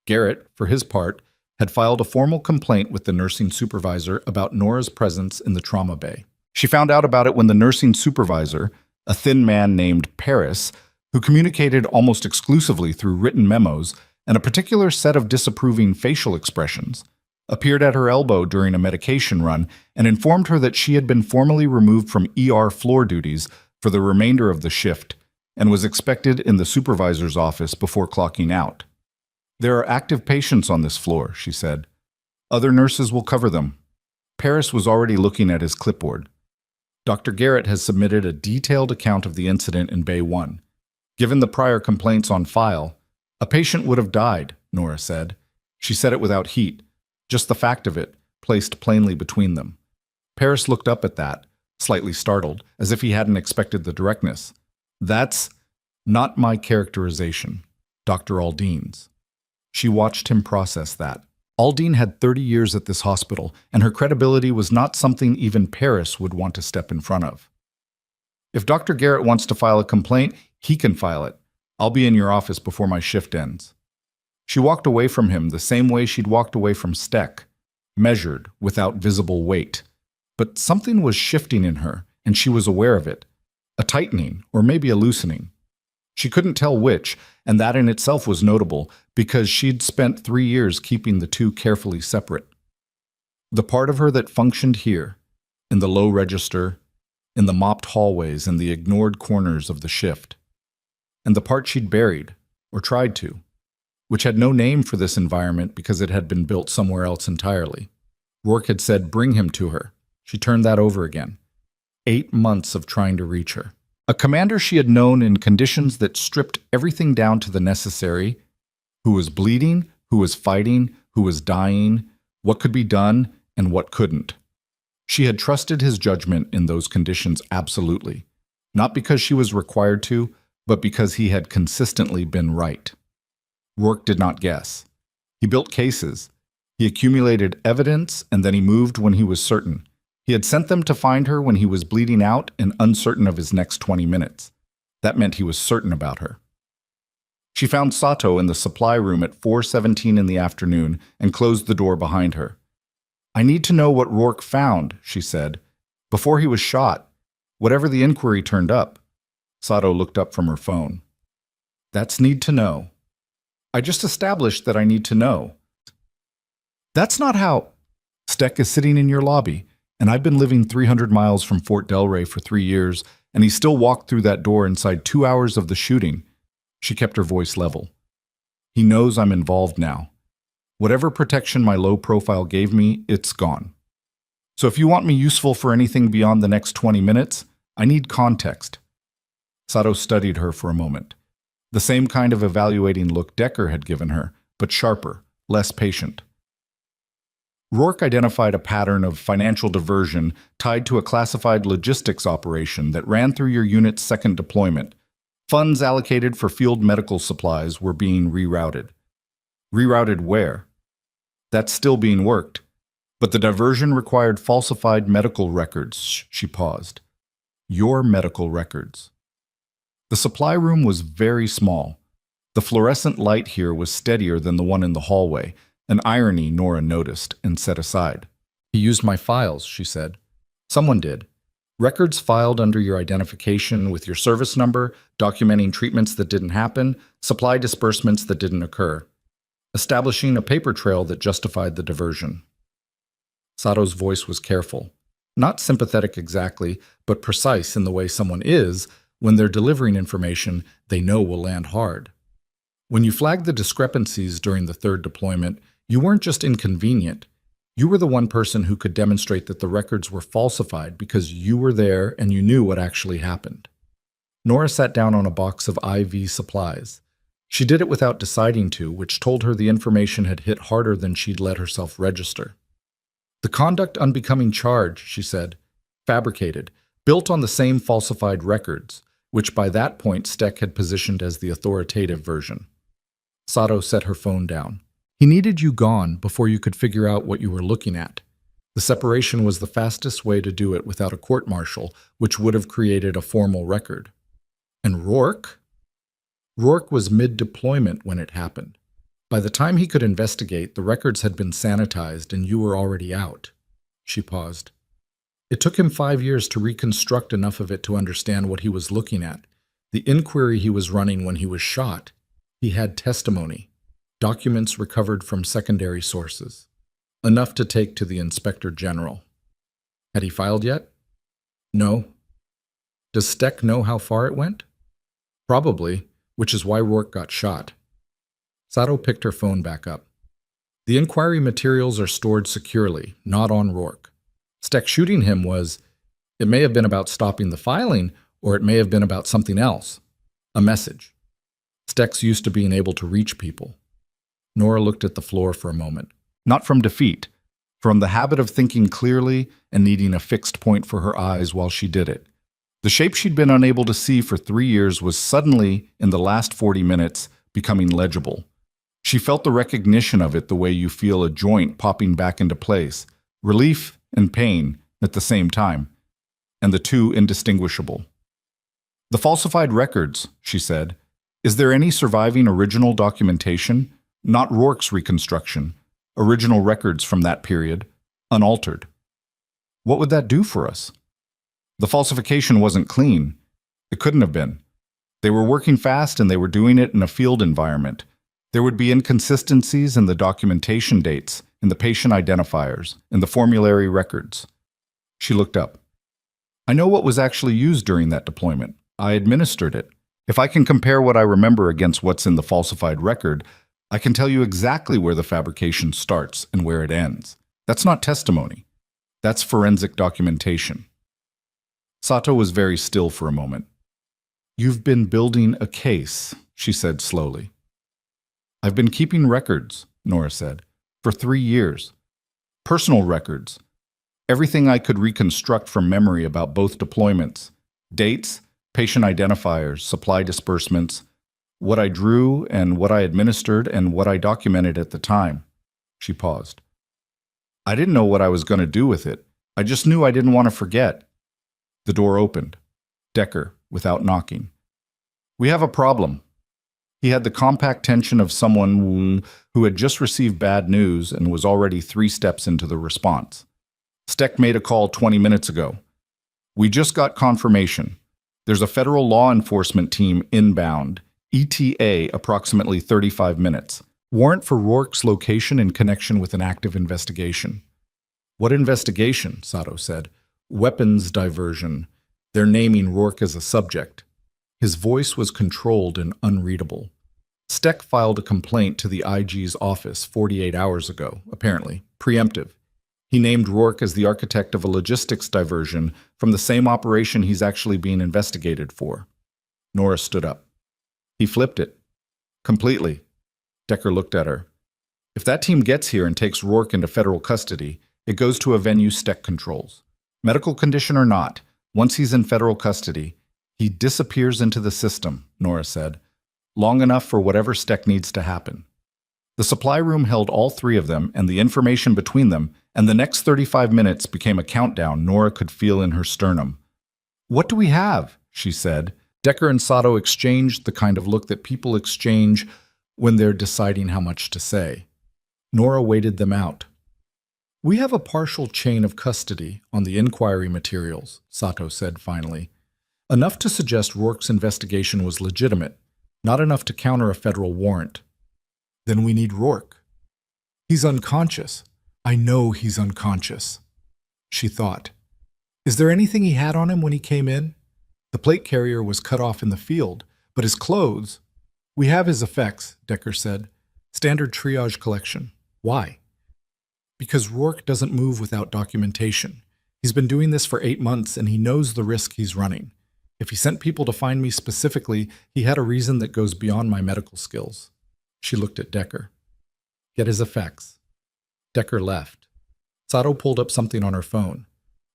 Garrett, for his part, had filed a formal complaint with the nursing supervisor about Nora's presence in the trauma bay. She found out about it when the nursing supervisor, a thin man named Paris, who communicated almost exclusively through written memos and a particular set of disapproving facial expressions, appeared at her elbow during a medication run and informed her that she had been formally removed from ER floor duties for the remainder of the shift and was expected in the supervisor's office before clocking out. There are active patients on this floor, she said. Other nurses will cover them. Paris was already looking at his clipboard. Dr. Garrett has submitted a detailed account of the incident in Bay 1. Given the prior complaints on file, a patient would have died, Nora said. She said it without heat, just the fact of it, placed plainly between them. Paris looked up at that, slightly startled, as if he hadn't expected the directness. That's not my characterization, Dr. Aldine's. She watched him process that. Aldine had 30 years at this hospital, and her credibility was not something even Paris would want to step in front of. If Dr. Garrett wants to file a complaint, he can file it. I'll be in your office before my shift ends. She walked away from him the same way she'd walked away from Steck, measured, without visible weight. But something was shifting in her, and she was aware of it. A tightening, or maybe a loosening. She couldn't tell which, and that in itself was notable, because she'd spent 3 years keeping the two carefully separate. The part of her that functioned here, in the low register, in the mopped hallways and the ignored corners of the shift, and the part she'd buried, or tried to, which had no name for this environment because it had been built somewhere else entirely. Rourke had said, bring him to her. She turned that over again. 8 months of trying to reach her. A commander she had known in conditions that stripped everything down to the necessary, who was bleeding, who was fighting, who was dying, what could be done, and what couldn't. She had trusted his judgment in those conditions absolutely, not because she was required to, but because he had consistently been right. Rourke did not guess. He built cases. He accumulated evidence, and then he moved when he was certain. He had sent them to find her when he was bleeding out and uncertain of his next 20 minutes. That meant he was certain about her. She found Sato in the supply room at 4:17 in the afternoon and closed the door behind her. I need to know what Rourke found, she said, before he was shot, whatever the inquiry turned up. Sato looked up from her phone. That's need to know. I just established that I need to know. That's not how. Steck is sitting in your lobby, and I've been living 300 miles from Fort Delray for 3 years, and he still walked through that door inside 2 hours of the shooting. She kept her voice level. He knows I'm involved now. Whatever protection my low profile gave me, it's gone. So if you want me useful for anything beyond the next 20 minutes, I need context. Sato studied her for a moment. The same kind of evaluating look Decker had given her, but sharper, less patient. Rourke identified a pattern of financial diversion tied to a classified logistics operation that ran through your unit's second deployment. Funds allocated for field medical supplies were being rerouted. Rerouted where? That's still being worked. But the diversion required falsified medical records. She paused. Your medical records. The supply room was very small. The fluorescent light here was steadier than the one in the hallway, an irony Nora noticed and set aside. He used my files, she said. Someone did. Records filed under your identification with your service number, documenting treatments that didn't happen, supply disbursements that didn't occur, establishing a paper trail that justified the diversion. Sato's voice was careful, not sympathetic exactly, but precise in the way someone is when they're delivering information they know will land hard. When you flagged the discrepancies during the third deployment, you weren't just inconvenient. You were the one person who could demonstrate that the records were falsified because you were there and you knew what actually happened. Nora sat down on a box of IV supplies. She did it without deciding to, which told her the information had hit harder than she'd let herself register. The conduct unbecoming charge, she said, fabricated, built on the same falsified records, which by that point Steck had positioned as the authoritative version. Sato set her phone down. He needed you gone before you could figure out what you were looking at. The separation was the fastest way to do it without a court-martial, which would have created a formal record. And Rourke? Rourke was mid-deployment when it happened. By the time he could investigate, the records had been sanitized and you were already out. She paused. It took him 5 years to reconstruct enough of it to understand what he was looking at. The inquiry he was running when he was shot. He had testimony, documents recovered from secondary sources, enough to take to the Inspector General. Had he filed yet? No. Does Steck know how far it went? Probably, which is why Rourke got shot. Sato picked her phone back up. The inquiry materials are stored securely, not on Rourke. Steck shooting him it may have been about stopping the filing, or it may have been about something else. A message. Steck's used to being able to reach people. Nora looked at the floor for a moment. Not from defeat, from the habit of thinking clearly and needing a fixed point for her eyes while she did it. The shape she'd been unable to see for 3 years was suddenly, in the last 40 minutes, becoming legible. She felt the recognition of it the way you feel a joint popping back into place, relief and pain at the same time, and the two indistinguishable. The falsified records, she said. Is there any surviving original documentation? Not Rourke's reconstruction. Original records from that period, unaltered. What would that do for us? The falsification wasn't clean. It couldn't have been. They were working fast and they were doing it in a field environment. There would be inconsistencies in the documentation dates, in the patient identifiers, in the formulary records. She looked up. I know what was actually used during that deployment. I administered it. If I can compare what I remember against what's in the falsified record, I can tell you exactly where the fabrication starts and where it ends. That's not testimony. That's forensic documentation. Sato was very still for a moment. You've been building a case, she said slowly. I've been keeping records, Nora said, for 3 years. Personal records. Everything I could reconstruct from memory about both deployments. Dates, patient identifiers, supply disbursements, what I drew and what I administered and what I documented at the time. She paused. I didn't know what I was going to do with it. I just knew I didn't want to forget. The door opened. Decker, without knocking. We have a problem. He had the compact tension of someone who had just received bad news and was already 3 steps into the response. Steck made a call 20 minutes ago. We just got confirmation. There's a federal law enforcement team inbound, ETA approximately 35 minutes. Warrant for Rourke's location in connection with an active investigation. What investigation? Sato said. Weapons diversion. They're naming Rourke as a subject. His voice was controlled and unreadable. Steck filed a complaint to the IG's office 48 hours ago, apparently, preemptive. He named Rourke as the architect of a logistics diversion from the same operation he's actually being investigated for. Nora stood up. He flipped it. Completely. Decker looked at her. If that team gets here and takes Rourke into federal custody, it goes to a venue Steck controls. Medical condition or not, once he's in federal custody, he disappears into the system, Nora said, long enough for whatever Steck needs to happen. The supply room held all three of them and the information between them, and the next 35 minutes became a countdown Nora could feel in her sternum. What do we have? She said. Decker and Sato exchanged the kind of look that people exchange when they're deciding how much to say. Nora waited them out. We have a partial chain of custody on the inquiry materials, Sato said finally. Enough to suggest Rourke's investigation was legitimate, not enough to counter a federal warrant. Then we need Rourke. He's unconscious. I know he's unconscious, she thought. Is there anything he had on him when he came in? The plate carrier was cut off in the field, but his clothes... We have his effects, Decker said. Standard triage collection. Why? Because Rourke doesn't move without documentation. He's been doing this for 8 months and he knows the risk he's running. If he sent people to find me specifically, he had a reason that goes beyond my medical skills. She looked at Decker. Get his effects. Decker left. Sato pulled up something on her phone.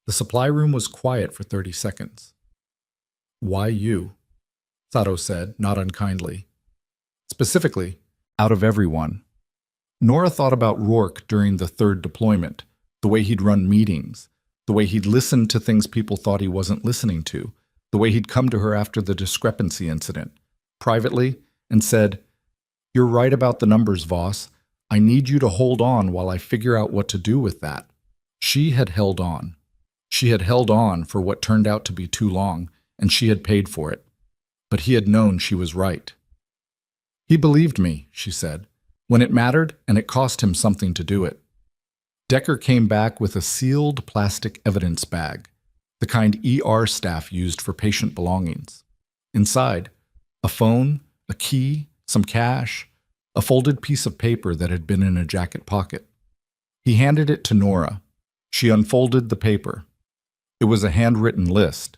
The supply room was quiet for 30 seconds. Why you? Sato said, not unkindly. Specifically, out of everyone. Nora thought about Rourke during the third deployment, the way he'd run meetings, the way he'd listened to things people thought he wasn't listening to, the way he'd come to her after the discrepancy incident, privately, and said, You're right about the numbers, Voss. I need you to hold on while I figure out what to do with that. She had held on. She had held on for what turned out to be too long, and she had paid for it. But he had known she was right. He believed me, she said, when it mattered and it cost him something to do it. Decker came back with a sealed plastic evidence bag, the kind ER staff used for patient belongings. Inside, a phone, a key, some cash, a folded piece of paper that had been in a jacket pocket. He handed it to Nora. She unfolded the paper. It was a handwritten list,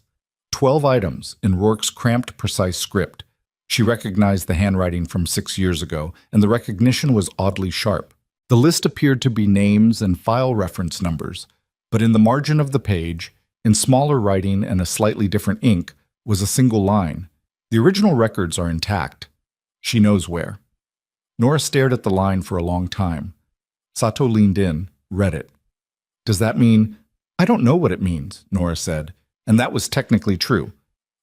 12 items in Rourke's cramped, precise script. She recognized the handwriting from 6 years ago, and the recognition was oddly sharp. The list appeared to be names and file reference numbers, but in the margin of the page, in smaller writing and a slightly different ink, was a single line. The original records are intact. She knows where. Nora stared at the line for a long time. Sato leaned in, read it. Does that mean... I don't know what it means, Nora said, and that was technically true.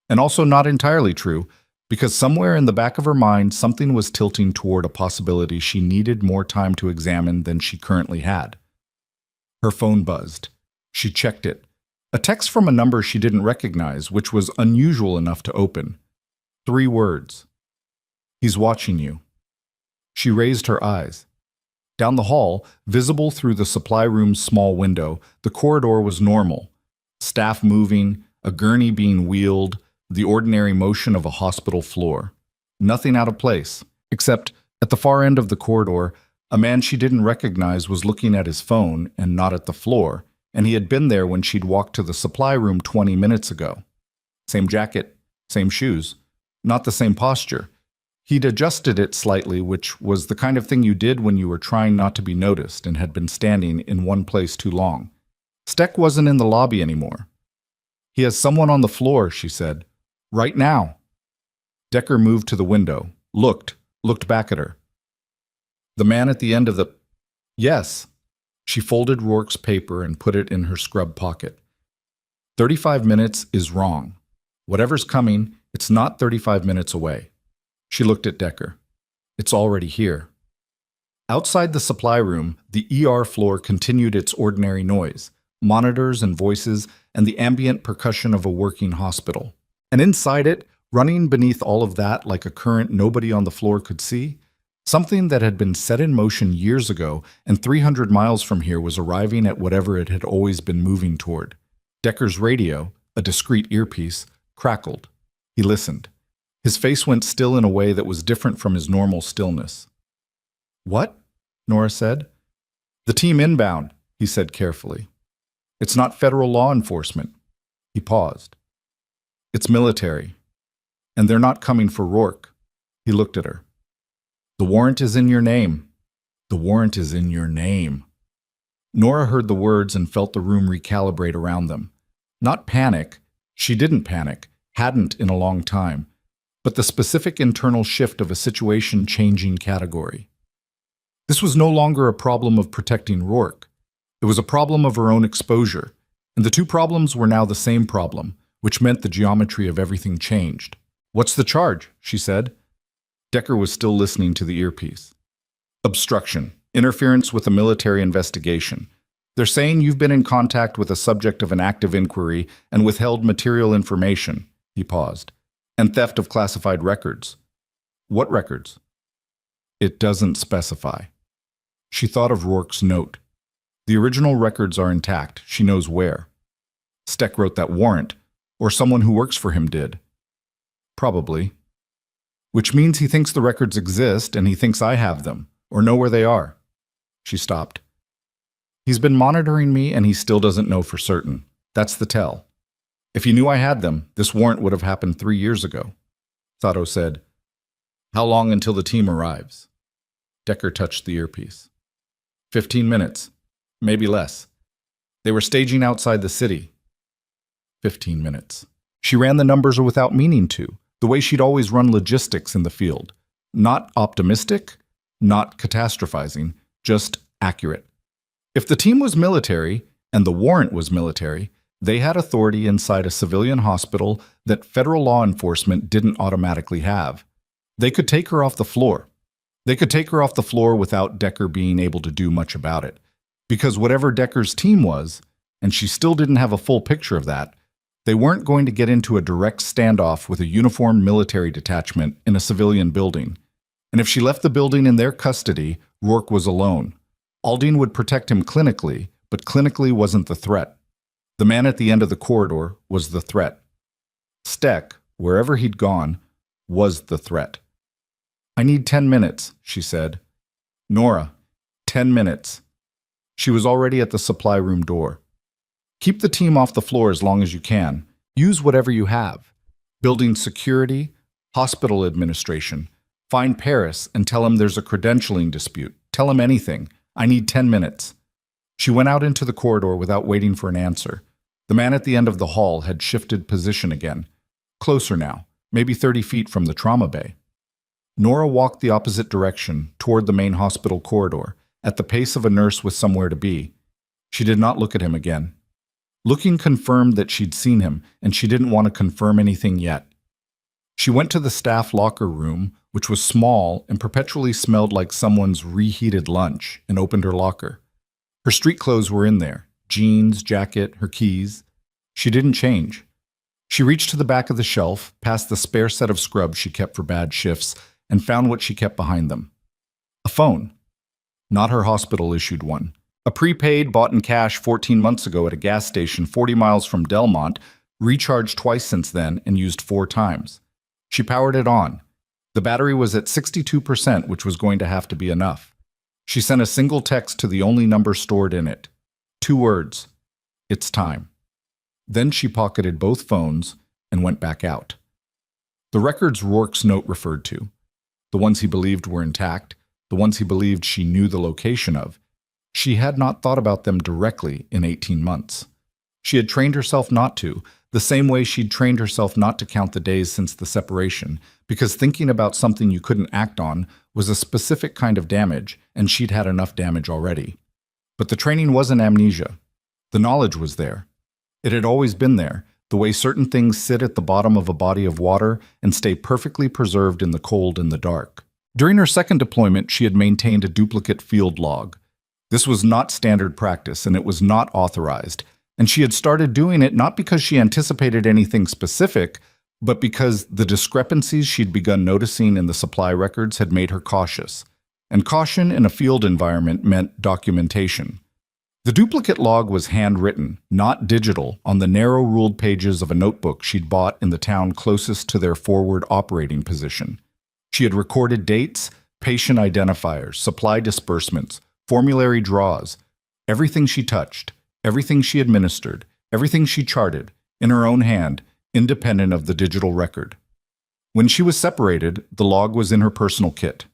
And also not entirely true, because somewhere in the back of her mind something was tilting toward a possibility she needed more time to examine than she currently had. Her phone buzzed. She checked it. A text from a number she didn't recognize, which was unusual enough to open. 3 words. He's watching you. She raised her eyes. Down the hall, visible through the supply room's small window, the corridor was normal. Staff moving, a gurney being wheeled, the ordinary motion of a hospital floor. Nothing out of place, except at the far end of the corridor, a man she didn't recognize was looking at his phone and not at the floor, and he had been there when she'd walked to the supply room 20 minutes ago. Same jacket, same shoes, not the same posture. He'd adjusted it slightly, which was the kind of thing you did when you were trying not to be noticed and had been standing in one place too long. Steck wasn't in the lobby anymore. He has someone on the floor, she said. Right now. Decker moved to the window, looked back at her. The man at the end of the... Yes. She folded Rourke's paper and put it in her scrub pocket. 35 minutes is wrong. Whatever's coming, it's not 35 minutes away. She looked at Decker. It's already here. Outside the supply room, the ER floor continued its ordinary noise, monitors and voices, and the ambient percussion of a working hospital. And inside it, Running beneath all of that like a current nobody on the floor could see, something that had been set in motion years ago and 300 miles from here was arriving at whatever it had always been moving toward. Decker's radio, a discreet earpiece, crackled. He listened. His face went still in a way that was different from his normal stillness. "What?" Nora said. "The team inbound," he said carefully. "It's not federal law enforcement." He paused. "It's military. And they're not coming for Rourke." He looked at her. "The warrant is in your name. The warrant is in your name." Nora heard the words and felt the room recalibrate around them. Not panic. She didn't panic, hadn't in a long time, but the specific internal shift of a situation-changing category. This was no longer a problem of protecting Rourke. It was a problem of her own exposure, and the two problems were now the same problem, which meant the geometry of everything changed. "What's the charge?" she said. Decker was still listening to the earpiece. "Obstruction, interference with a military investigation. They're saying you've been in contact with a subject of an active inquiry and withheld material information." He paused. "And theft of classified records." "What records?" "It doesn't specify." She thought of Rourke's note. The original records are intact. She knows where. Steck wrote that warrant, or someone who works for him did. Probably. Which means he thinks the records exist and he thinks I have them, or know where they are. She stopped. "He's been monitoring me and he still doesn't know for certain. That's the tell. If he knew I had them, this warrant would have happened 3 years ago." Sato said, "How long until the team arrives?" Decker touched the earpiece. 15 minutes. Maybe less. They were staging outside the city. 15 minutes. She ran the numbers without meaning to, the way she'd always run logistics in the field. Not optimistic, not catastrophizing, just accurate. If the team was military, and the warrant was military, they had authority inside a civilian hospital that federal law enforcement didn't automatically have. They could take her off the floor. They could take her off the floor without Decker being able to do much about it. Because whatever Decker's team was, and she still didn't have a full picture of that, they weren't going to get into a direct standoff with a uniformed military detachment in a civilian building. And if she left the building in their custody, Rourke was alone. Aldine would protect him clinically, but clinically wasn't the threat. The man at the end of the corridor was the threat. Steck, wherever he'd gone, was the threat. "I need 10 minutes, she said. "Nora, 10 minutes. She was already at the supply room door. "Keep the team off the floor as long as you can. Use whatever you have. Building security, hospital administration. Find Paris and tell him there's a credentialing dispute. Tell him anything. I need 10 minutes. She went out into the corridor without waiting for an answer. The man at the end of the hall had shifted position again. Closer now, maybe 30 feet from the trauma bay. Nora walked the opposite direction, toward the main hospital corridor, at the pace of a nurse with somewhere to be. She did not look at him again. Looking confirmed that she'd seen him, and she didn't want to confirm anything yet. She went to the staff locker room, which was small and perpetually smelled like someone's reheated lunch, and opened her locker. Her street clothes were in there, jeans, jacket, her keys. She didn't change. She reached to the back of the shelf, past the spare set of scrubs she kept for bad shifts, and found what she kept behind them. A phone. Not her hospital-issued one. A prepaid, bought in cash 14 months ago at a gas station 40 miles from Delmont, recharged twice since then and used 4 times. She powered it on. The battery was at 62%, which was going to have to be enough. She sent a single text to the only number stored in it. 2 words. "It's time." Then she pocketed both phones and went back out. The records Rourke's note referred to, the ones he believed were intact, the ones he believed she knew the location of, she had not thought about them directly in 18 months. She had trained herself not to, the same way she'd trained herself not to count the days since the separation, because thinking about something you couldn't act on was a specific kind of damage, and she'd had enough damage already. But the training wasn't amnesia. The knowledge was there. It had always been there, the way certain things sit at the bottom of a body of water and stay perfectly preserved in the cold and the dark. During her second deployment, she had maintained a duplicate field log. This was not standard practice, and it was not authorized, and she had started doing it not because she anticipated anything specific, but because the discrepancies she'd begun noticing in the supply records had made her cautious. And caution in a field environment meant documentation. The duplicate log was handwritten, not digital, on the narrow-ruled pages of a notebook she'd bought in the town closest to their forward operating position. She had recorded dates, patient identifiers, supply disbursements, formulary draws, everything she touched, everything she administered, everything she charted, in her own hand, independent of the digital record. When she was separated, the log was in her personal kit.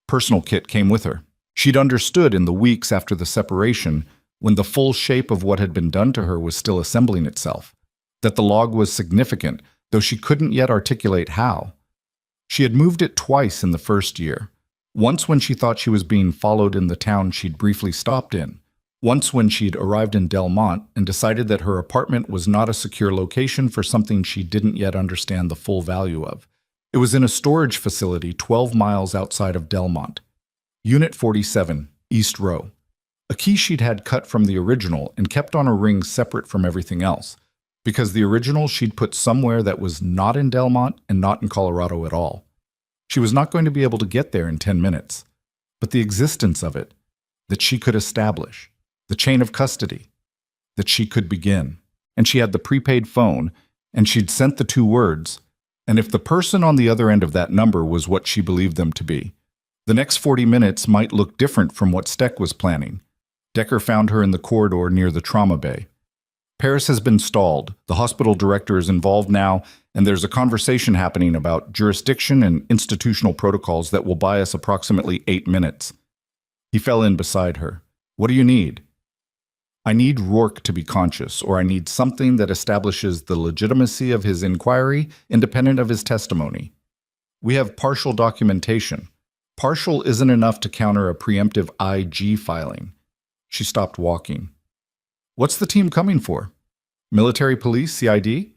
Personal kit came with her. She'd understood in the weeks after the separation, when the full shape of what had been done to her was still assembling itself, that the log was significant, though she couldn't yet articulate how. She had moved it twice in the first year. Once when she thought she was being followed in the town she'd briefly stopped in. Once when she'd arrived in Delmont and decided that her apartment was not a secure location for something she didn't yet understand the full value of. It was in a storage facility 12 miles outside of Delmont. Unit 47, East Row. A key she'd had cut from the original and kept on a ring separate from everything else, because the original she'd put somewhere that was not in Delmont and not in Colorado at all. She was not going to be able to get there in 10 minutes, but the existence of it, that she could establish, the chain of custody, that she could begin. And she had the prepaid phone, and she'd sent the 2 words, and if the person on the other end of that number was what she believed them to be, the next 40 minutes might look different from what Steck was planning. Decker found her in the corridor near the trauma bay. Paris has been stalled, the hospital director is involved now, and there's a conversation happening about jurisdiction and institutional protocols that will buy us approximately 8 minutes. He fell in beside her. What do you need? I need Rourke to be conscious, or I need something that establishes the legitimacy of his inquiry, independent of his testimony. We have partial documentation. Partial isn't enough to counter a preemptive IG filing. She stopped walking. What's the team coming for? Military police, CID?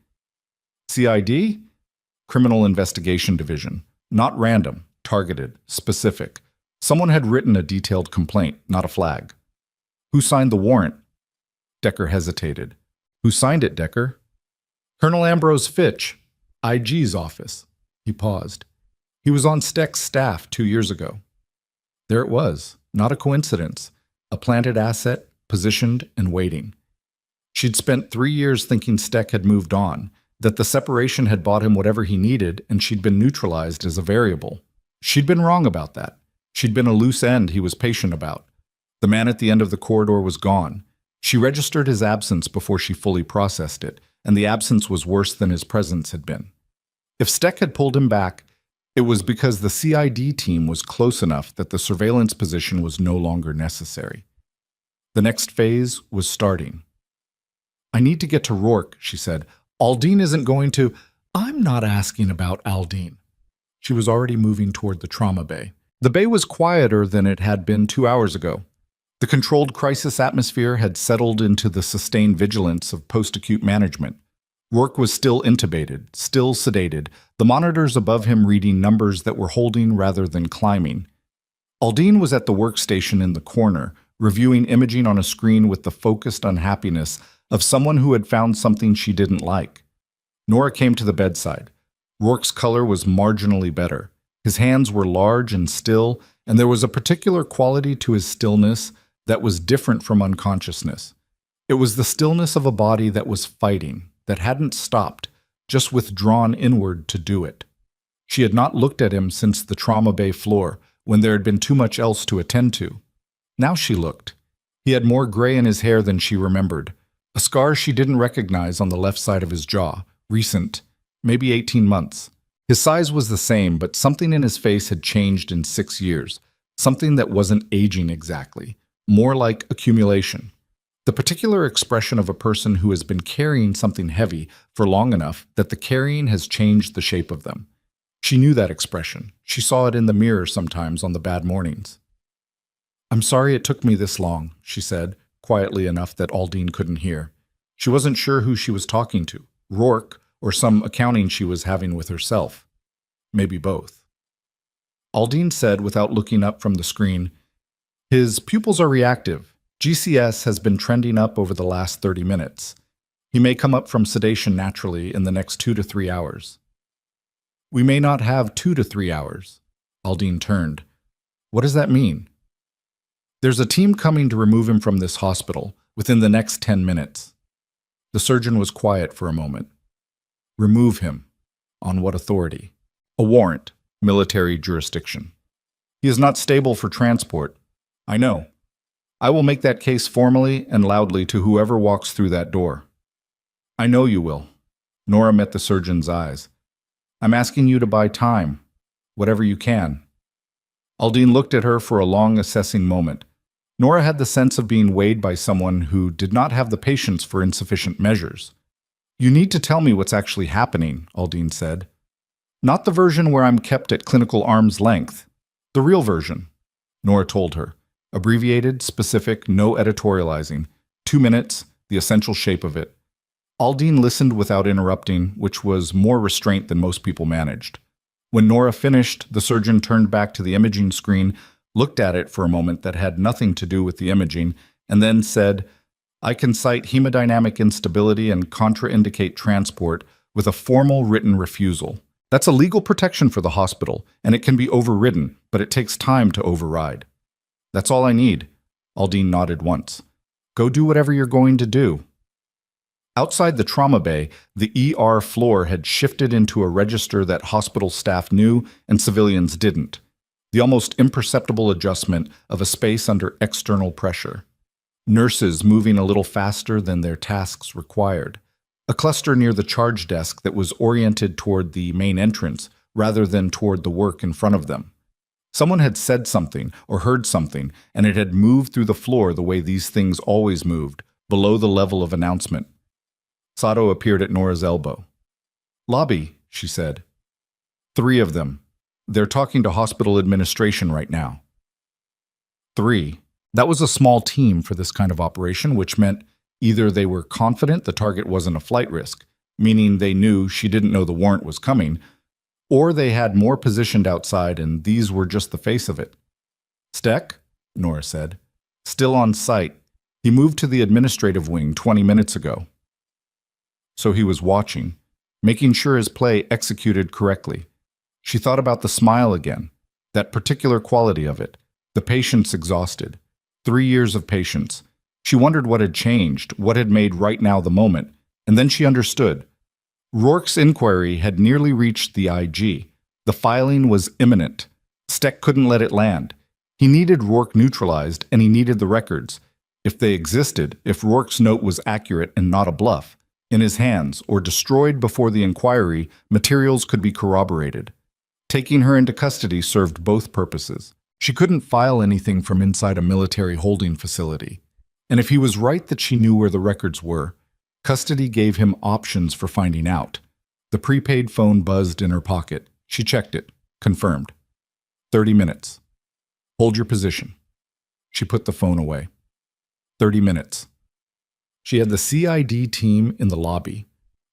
CID? Criminal Investigation Division. Not random, targeted, specific. Someone had written a detailed complaint, not a flag. Who signed the warrant? Decker hesitated. Who signed it, Decker? Colonel Ambrose Fitch, IG's office. He paused. He was on Steck's staff 2 years ago. There it was, not a coincidence. A planted asset, positioned and waiting. She'd spent 3 years thinking Steck had moved on, that the separation had bought him whatever he needed, and she'd been neutralized as a variable. She'd been wrong about that. She'd been a loose end he was patient about. The man at the end of the corridor was gone. She registered his absence before she fully processed it, and the absence was worse than his presence had been. If Steck had pulled him back, it was because the CID team was close enough that the surveillance position was no longer necessary. The next phase was starting. I need to get to Rourke, she said. Aldine isn't going to... I'm not asking about Aldine. She was already moving toward the trauma bay. The bay was quieter than it had been 2 hours ago. The controlled crisis atmosphere had settled into the sustained vigilance of post-acute management. Rourke was still intubated, still sedated, the monitors above him reading numbers that were holding rather than climbing. Aldine was at the workstation in the corner, reviewing imaging on a screen with the focused unhappiness of someone who had found something she didn't like. Nora came to the bedside. Rourke's color was marginally better. His hands were large and still, and there was a particular quality to his stillness that was different from unconsciousness. It was the stillness of a body that was fighting, that hadn't stopped, just withdrawn inward to do it. She had not looked at him since the trauma bay floor, when there had been too much else to attend to. Now she looked. He had more gray in his hair than she remembered, a scar she didn't recognize on the left side of his jaw, recent, maybe 18 months. His size was the same, but something in his face had changed in 6 years, something that wasn't aging exactly, more like accumulation. The particular expression of a person who has been carrying something heavy for long enough that the carrying has changed the shape of them. She knew that expression. She saw it in the mirror sometimes on the bad mornings. I'm sorry it took me this long, she said, quietly enough that Aldine couldn't hear. She wasn't sure who she was talking to, Rourke or some accounting she was having with herself. Maybe both. Aldine said without looking up from the screen, his pupils are reactive. GCS has been trending up over the last 30 minutes. He may come up from sedation naturally in the next 2 to 3 hours. We may not have 2 to 3 hours. Aldine turned. What does that mean? There's a team coming to remove him from this hospital within the next 10 minutes. The surgeon was quiet for a moment. Remove him. On what authority? A warrant. Military jurisdiction. He is not stable for transport. I know. I will make that case formally and loudly to whoever walks through that door. I know you will. Nora met the surgeon's eyes. I'm asking you to buy time, whatever you can. Aldine looked at her for a long, assessing moment. Nora had the sense of being weighed by someone who did not have the patience for insufficient measures. You need to tell me what's actually happening, Aldine said. Not the version where I'm kept at clinical arm's length. The real version, Nora told her. Abbreviated, specific, no editorializing. 2 minutes, the essential shape of it. Aldine listened without interrupting, which was more restraint than most people managed. When Nora finished, the surgeon turned back to the imaging screen, looked at it for a moment that had nothing to do with the imaging, and then said, I can cite hemodynamic instability and contraindicate transport with a formal written refusal. That's a legal protection for the hospital, and it can be overridden, but it takes time to override. That's all I need. Aldine nodded once. Go do whatever you're going to do. Outside the trauma bay, the ER floor had shifted into a register that hospital staff knew and civilians didn't. The almost imperceptible adjustment of a space under external pressure. Nurses moving a little faster than their tasks required. A cluster near the charge desk that was oriented toward the main entrance rather than toward the work in front of them. Someone had said something or heard something, and it had moved through the floor the way these things always moved, below the level of announcement. Sato appeared at Nora's elbow. Lobby, she said. 3 of them. They're talking to hospital administration right now. 3. That was a small team for this kind of operation, which meant either they were confident the target wasn't a flight risk, meaning they knew she didn't know the warrant was coming, or they had more positioned outside and these were just the face of it. Steck, Nora said. Still on site. He moved to the administrative wing 20 minutes ago. So he was watching, making sure his play executed correctly. She thought about the smile again, that particular quality of it, the patience exhausted. 3 years of patience. She wondered what had changed, what had made right now the moment, and then she understood. Rourke's inquiry had nearly reached the IG. The filing was imminent. Steck couldn't let it land. He needed Rourke neutralized, and he needed the records. If they existed, if Rourke's note was accurate and not a bluff, in his hands or destroyed before the inquiry, materials could be corroborated. Taking her into custody served both purposes. She couldn't file anything from inside a military holding facility. And if he was right that she knew where the records were, custody gave him options for finding out. The prepaid phone buzzed in her pocket. She checked it. Confirmed. 30 minutes. Hold your position. She put the phone away. 30 minutes. She had the CID team in the lobby,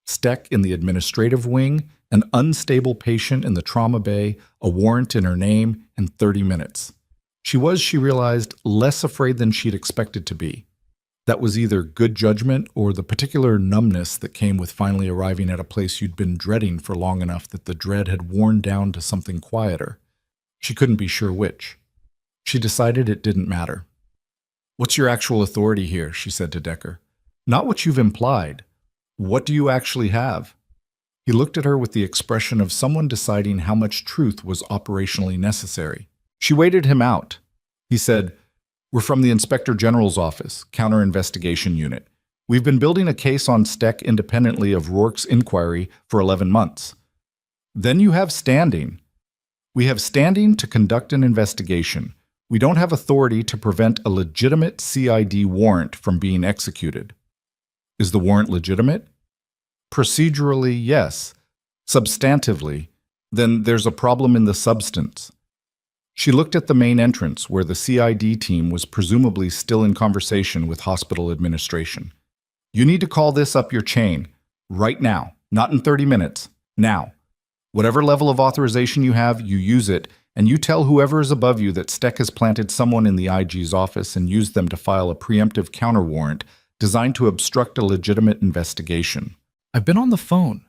Steck in the administrative wing, an unstable patient in the trauma bay, a warrant in her name, and 30 minutes. She was, she realized, less afraid than she'd expected to be. That was either good judgment or the particular numbness that came with finally arriving at a place you'd been dreading for long enough that the dread had worn down to something quieter. She couldn't be sure which. She decided it didn't matter. What's your actual authority here? She said to Decker. Not what you've implied. What do you actually have? He looked at her with the expression of someone deciding how much truth was operationally necessary. She waited him out. He said, We're from the Inspector General's office, Counter-Investigation Unit. We've been building a case on Steck independently of Rourke's inquiry for 11 months. Then you have standing. We have standing to conduct an investigation. We don't have authority to prevent a legitimate CID warrant from being executed. Is the warrant legitimate? Procedurally, yes. Substantively, then there's a problem in the substance. She looked at the main entrance where the CID team was presumably still in conversation with hospital administration. You need to call this up your chain. Right now. Not in 30 minutes. Now. Whatever level of authorization you have, you use it, and you tell whoever is above you that Steck has planted someone in the IG's office and used them to file a preemptive counter warrant designed to obstruct a legitimate investigation. I've been on the phone.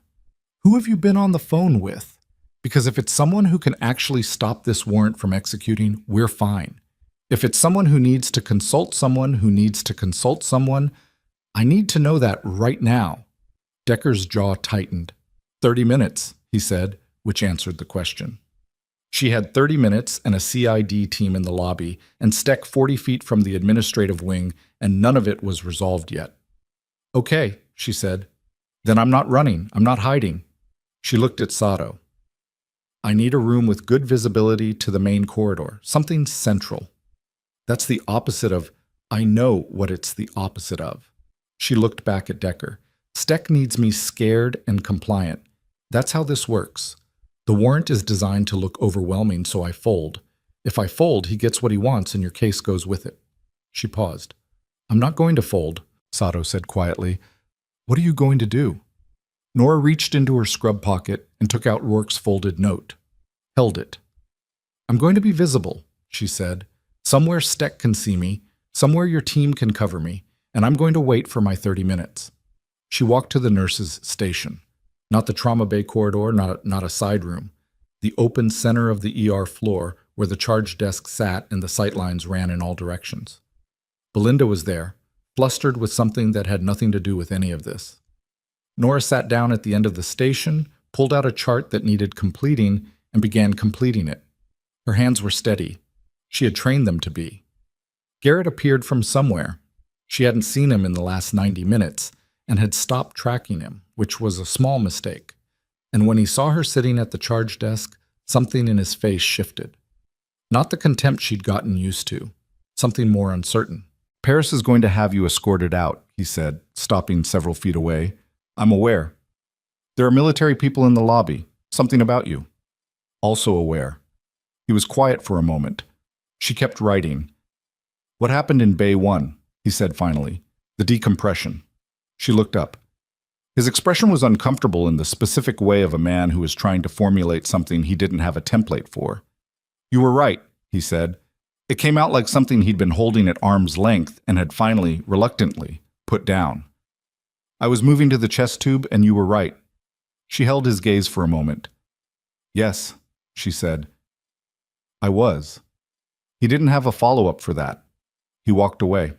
Who have you been on the phone with? Because if it's someone who can actually stop this warrant from executing, we're fine. If it's someone who needs to consult someone who needs to consult someone, I need to know that right now. Decker's jaw tightened. 30 minutes, he said, which answered the question. She had 30 minutes and a CID team in the lobby, and Steck 40 feet from the administrative wing, and none of it was resolved yet. Okay, she said. Then I'm not running. I'm not hiding. She looked at Sato. I need a room with good visibility to the main corridor, something central. That's the opposite of, I know what it's the opposite of. She looked back at Decker. Steck needs me scared and compliant. That's how this works. The warrant is designed to look overwhelming, so I fold. If I fold, he gets what he wants and your case goes with it. She paused. I'm not going to fold, Sato said quietly. What are you going to do? Nora reached into her scrub pocket and took out Rourke's folded note. Held it. I'm going to be visible, she said. Somewhere Steck can see me, somewhere your team can cover me, and I'm going to wait for my 30 minutes. She walked to the nurse's station. Not the trauma bay corridor, not a side room. The open center of the ER floor where the charge desk sat and the sightlines ran in all directions. Belinda was there, flustered with something that had nothing to do with any of this. Nora sat down at the end of the station, pulled out a chart that needed completing, and began completing it. Her hands were steady. She had trained them to be. Garrett appeared from somewhere. She hadn't seen him in the last 90 minutes and had stopped tracking him, which was a small mistake. And when he saw her sitting at the charge desk, something in his face shifted. Not the contempt she'd gotten used to, something more uncertain. Paris is going to have you escorted out, he said, stopping several feet away. I'm aware. There are military people in the lobby. Something about you. Also aware. He was quiet for a moment. She kept writing. What happened in Bay 1? He said finally. The decompression. She looked up. His expression was uncomfortable in the specific way of a man who is trying to formulate something he didn't have a template for. You were right, he said. It came out like something he'd been holding at arm's length and had finally, reluctantly, put down. I was moving to the chest tube and you were right. She held his gaze for a moment. Yes, she said. I was. He didn't have a follow-up for that. He walked away.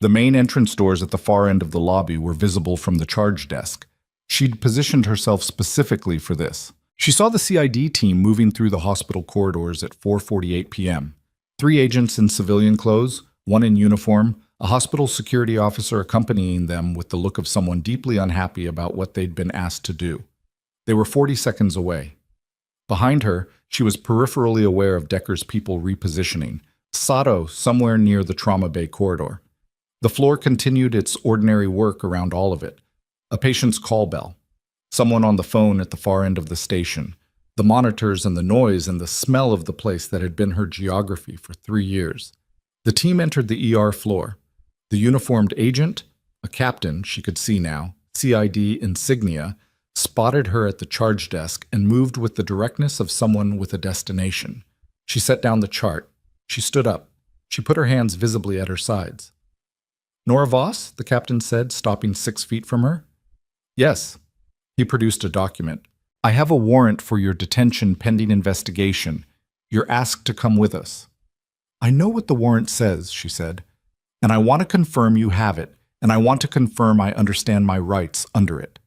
The main entrance doors at the far end of the lobby were visible from the charge desk. She'd positioned herself specifically for this. She saw the CID team moving through the hospital corridors at 4:48 p.m. 3 agents in civilian clothes, 1 in uniform, a hospital security officer accompanying them with the look of someone deeply unhappy about what they'd been asked to do. They were 40 seconds away. Behind her, she was peripherally aware of Decker's people repositioning, Sato somewhere near the trauma bay corridor. The floor continued its ordinary work around all of it. A patient's call bell. Someone on the phone at the far end of the station. The monitors and the noise and the smell of the place that had been her geography for 3 years. The team entered the ER floor. The uniformed agent, a captain she could see now, CID insignia, spotted her at the charge desk and moved with the directness of someone with a destination. She set down the chart. She stood up. She put her hands visibly at her sides. Nora Voss, the captain said, stopping 6 feet from her. Yes. He produced a document. I have a warrant for your detention pending investigation. You're asked to come with us. I know what the warrant says, she said, and I want to confirm you have it, and I want to confirm I understand my rights under it.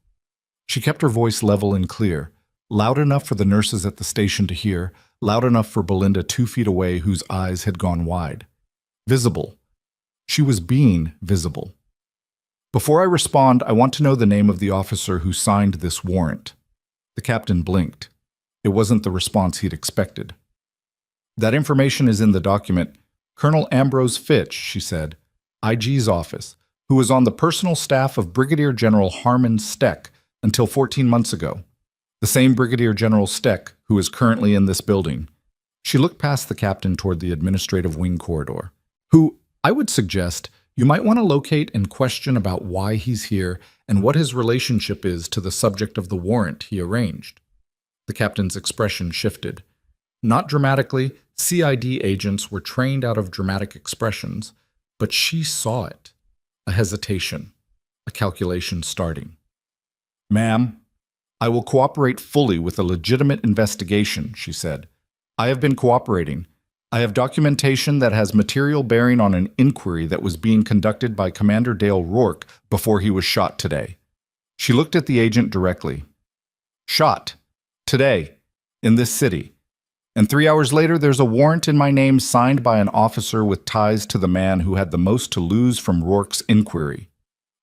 She kept her voice level and clear, loud enough for the nurses at the station to hear, loud enough for Belinda 2 feet away whose eyes had gone wide. Visible. She was being visible. Before I respond, I want to know the name of the officer who signed this warrant. The captain blinked. It wasn't the response he'd expected. That information is in the document. Colonel Ambrose Fitch, she said, IG's office, who was on the personal staff of Brigadier General Harmon Steck until 14 months ago. The same Brigadier General Steck who is currently in this building. She looked past the captain toward the administrative wing corridor. Who, I would suggest, you might want to locate and question about why he's here and what his relationship is to the subject of the warrant he arranged. The captain's expression shifted. Not dramatically, CID agents were trained out of dramatic expressions, but she saw it. A hesitation, a calculation starting. Ma'am, I will cooperate fully with a legitimate investigation, she said. I have been cooperating. I have documentation that has material bearing on an inquiry that was being conducted by Commander Dale Rourke before he was shot today. She looked at the agent directly. Shot. Today. In this city. And 3 hours later, there's a warrant in my name signed by an officer with ties to the man who had the most to lose from Rourke's inquiry.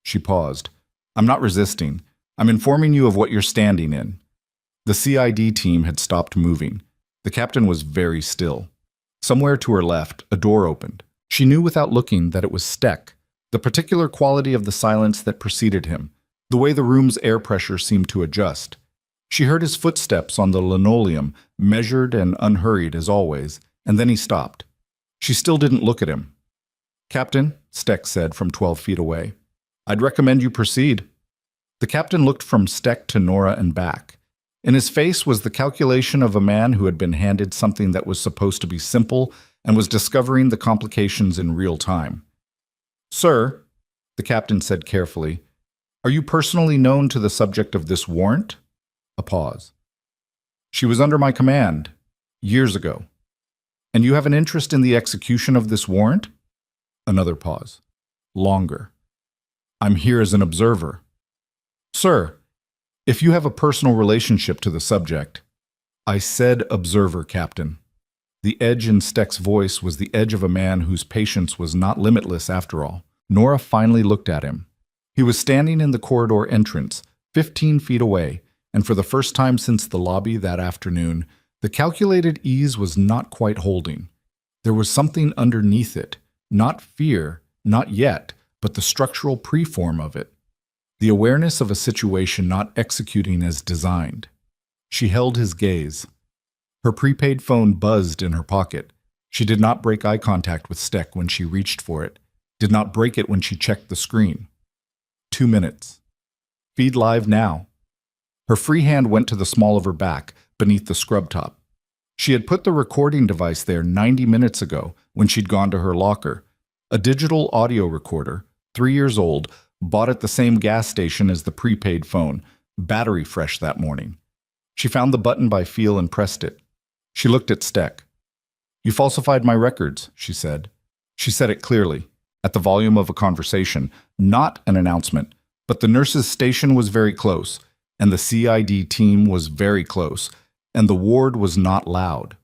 She paused. I'm not resisting. I'm informing you of what you're standing in. The CID team had stopped moving. The captain was very still. Somewhere to her left, a door opened. She knew without looking that it was Steck, the particular quality of the silence that preceded him, the way the room's air pressure seemed to adjust. She heard his footsteps on the linoleum, measured and unhurried as always, and then he stopped. She still didn't look at him. Captain, Steck said from 12 feet away, I'd recommend you proceed. The captain looked from Steck to Nora and back. In his face was the calculation of a man who had been handed something that was supposed to be simple and was discovering the complications in real time. Sir, the captain said carefully, are you personally known to the subject of this warrant? A pause. She was under my command, years ago. And you have an interest in the execution of this warrant? Another pause. Longer. I'm here as an observer. Sir, if you have a personal relationship to the subject, I said observer, Captain. The edge in Steck's voice was the edge of a man whose patience was not limitless after all. Nora finally looked at him. He was standing in the corridor entrance, 15 feet away, and for the first time since the lobby that afternoon, the calculated ease was not quite holding. There was something underneath it, not fear, not yet, but the structural preform of it. The awareness of a situation not executing as designed. She held his gaze. Her prepaid phone buzzed in her pocket. She did not break eye contact with Steck when she reached for it, did not break it when she checked the screen. 2 minutes. Feed live now. Her free hand went to the small of her back, beneath the scrub top. She had put the recording device there 90 minutes ago when she'd gone to her locker. A digital audio recorder, 3 years old, bought at the same gas station as the prepaid phone, battery fresh that morning. She found the button by feel and pressed it. She looked at Steck. You falsified my records, she said. She said it clearly, at the volume of a conversation, not an announcement, but the nurse's station was very close, and the CID team was very close, and the ward was not loud.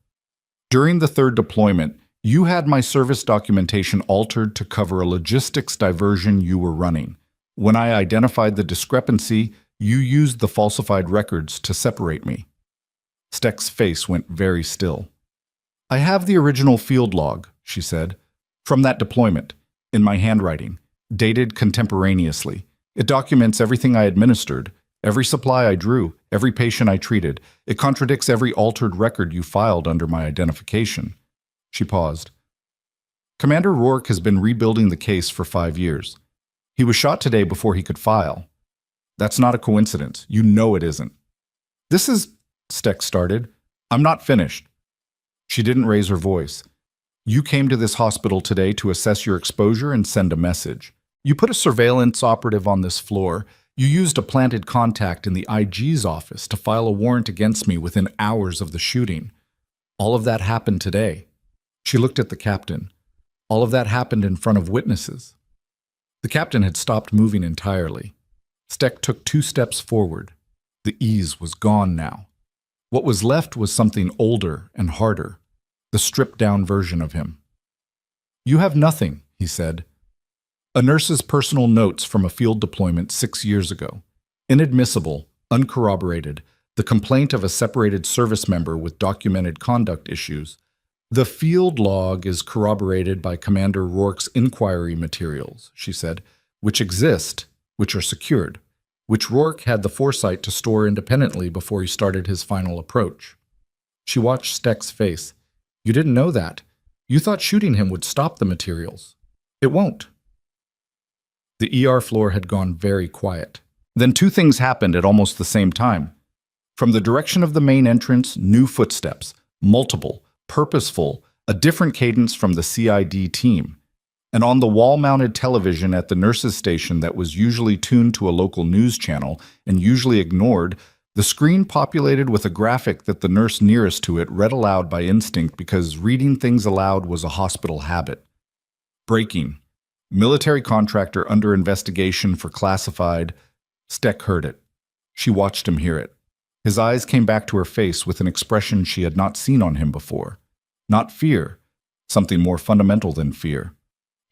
During the third deployment, you had my service documentation altered to cover a logistics diversion you were running. When I identified the discrepancy, you used the falsified records to separate me. Steck's face went very still. I have the original field log, she said, from that deployment, in my handwriting, dated contemporaneously. It documents everything I administered, every supply I drew, every patient I treated. It contradicts every altered record you filed under my identification. She paused. Commander Rourke has been rebuilding the case for 5 years. He was shot today before he could file. That's not a coincidence. You know it isn't. This is, Steck started. I'm not finished. She didn't raise her voice. You came to this hospital today to assess your exposure and send a message. You put a surveillance operative on this floor. You used a planted contact in the IG's office to file a warrant against me within hours of the shooting. All of that happened today. She looked at the captain. All of that happened in front of witnesses. The captain had stopped moving entirely. Steck took 2 steps forward. The ease was gone now. What was left was something older and harder, the stripped-down version of him. You have nothing, he said. A nurse's personal notes from a field deployment 6 years ago. Inadmissible, uncorroborated, the complaint of a separated service member with documented conduct issues. The field log is corroborated by Commander Rourke's inquiry materials, she said, which exist, which are secured, which Rourke had the foresight to store independently before he started his final approach. She watched Steck's face. You didn't know that. You thought shooting him would stop the materials. It won't. The ER floor had gone very quiet. Then 2 things happened at almost the same time. From the direction of the main entrance, new footsteps, multiple, purposeful, a different cadence from the CID team. And on the wall-mounted television at the nurse's station that was usually tuned to a local news channel and usually ignored, The screen populated with a graphic that the nurse nearest to it read aloud by instinct because reading things aloud was a hospital habit. Breaking. Military contractor under investigation for classified. Steck heard it. She watched him hear it. His eyes came back to her face with an expression she had not seen on him before. Not fear, something more fundamental than fear.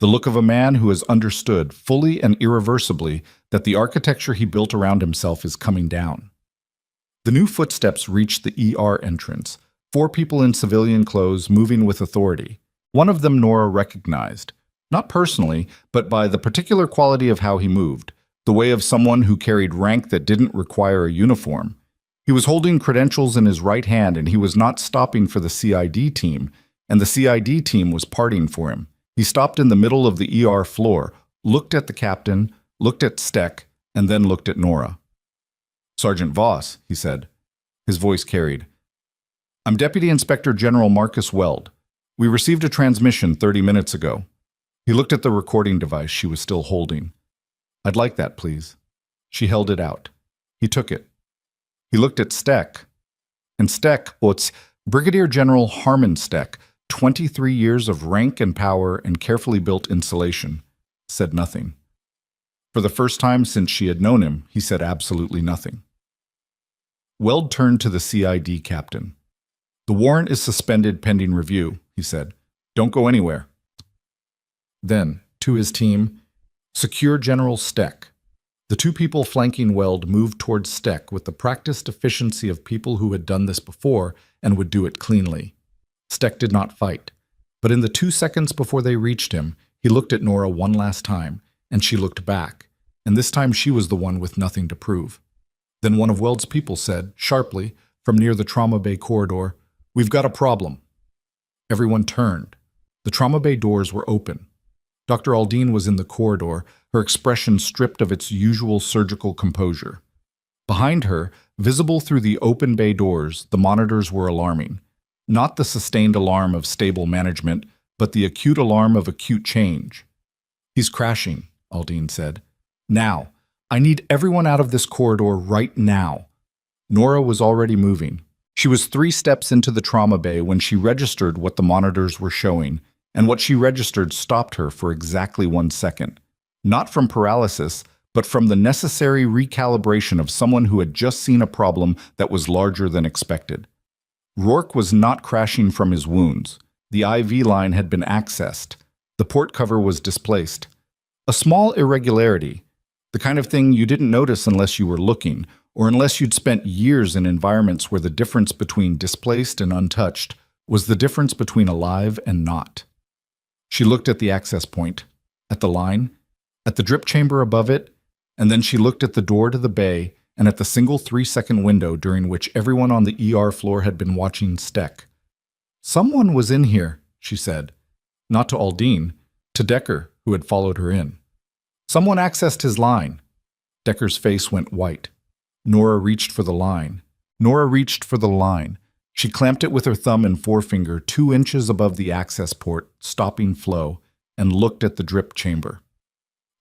The look of a man who has understood, fully and irreversibly, that the architecture he built around himself is coming down. The new footsteps reached the ER entrance, 4 people in civilian clothes moving with authority. One of them Nora recognized, not personally, but by the particular quality of how he moved, the way of someone who carried rank that didn't require a uniform. He was holding credentials in his right hand, and he was not stopping for the CID team, and the CID team was parting for him. He stopped in the middle of the ER floor, looked at the captain, looked at Steck, and then looked at Nora. "Sergeant Voss," he said. His voice carried. "I'm Deputy Inspector General Marcus Weld. We received a transmission 30 minutes ago." He looked at the recording device she was still holding. "I'd like that, please." She held it out. He took it. He looked at Steck. And Steck, it's Brigadier General Harmon Steck, 23 years of rank and power and carefully built insulation, said nothing. For the first time since she had known him, he said absolutely nothing. Weld turned to the CID captain. "The warrant is suspended pending review," he said. "Don't go anywhere." Then, to his team, "Secure General Steck." The 2 people flanking Weld moved towards Steck with the practiced efficiency of people who had done this before and would do it cleanly. Steck did not fight, but in the 2 seconds before they reached him, he looked at Nora one last time, and she looked back, and this time she was the one with nothing to prove. Then one of Weld's people said, sharply, from near the trauma bay corridor, "We've got a problem." Everyone turned. The trauma bay doors were open. Dr. Aldine was in the corridor, her expression stripped of its usual surgical composure. Behind her, visible through the open bay doors, the monitors were alarming. Not the sustained alarm of stable management, but the acute alarm of acute change. "He's crashing," Aldine said. "Now. I need everyone out of this corridor right now." Nora was already moving. She was 3 steps into the trauma bay when she registered what the monitors were showing, and what she registered stopped her for exactly 1 second. Not from paralysis, but from the necessary recalibration of someone who had just seen a problem that was larger than expected. Rourke was not crashing from his wounds. The IV line had been accessed. The port cover was displaced. A small irregularity, the kind of thing you didn't notice unless you were looking, or unless you'd spent years in environments where the difference between displaced and untouched was the difference between alive and not. She looked at the access point, at the line, at the drip chamber above it, and then she looked at the door to the bay and at the single 3-second window during which everyone on the ER floor had been watching Steck. "Someone was in here," she said. Not to Aldine, to Decker, who had followed her in. "Someone accessed his line." Decker's face went white. Nora reached for the line. She clamped it with her thumb and forefinger 2 inches above the access port, stopping flow, and looked at the drip chamber.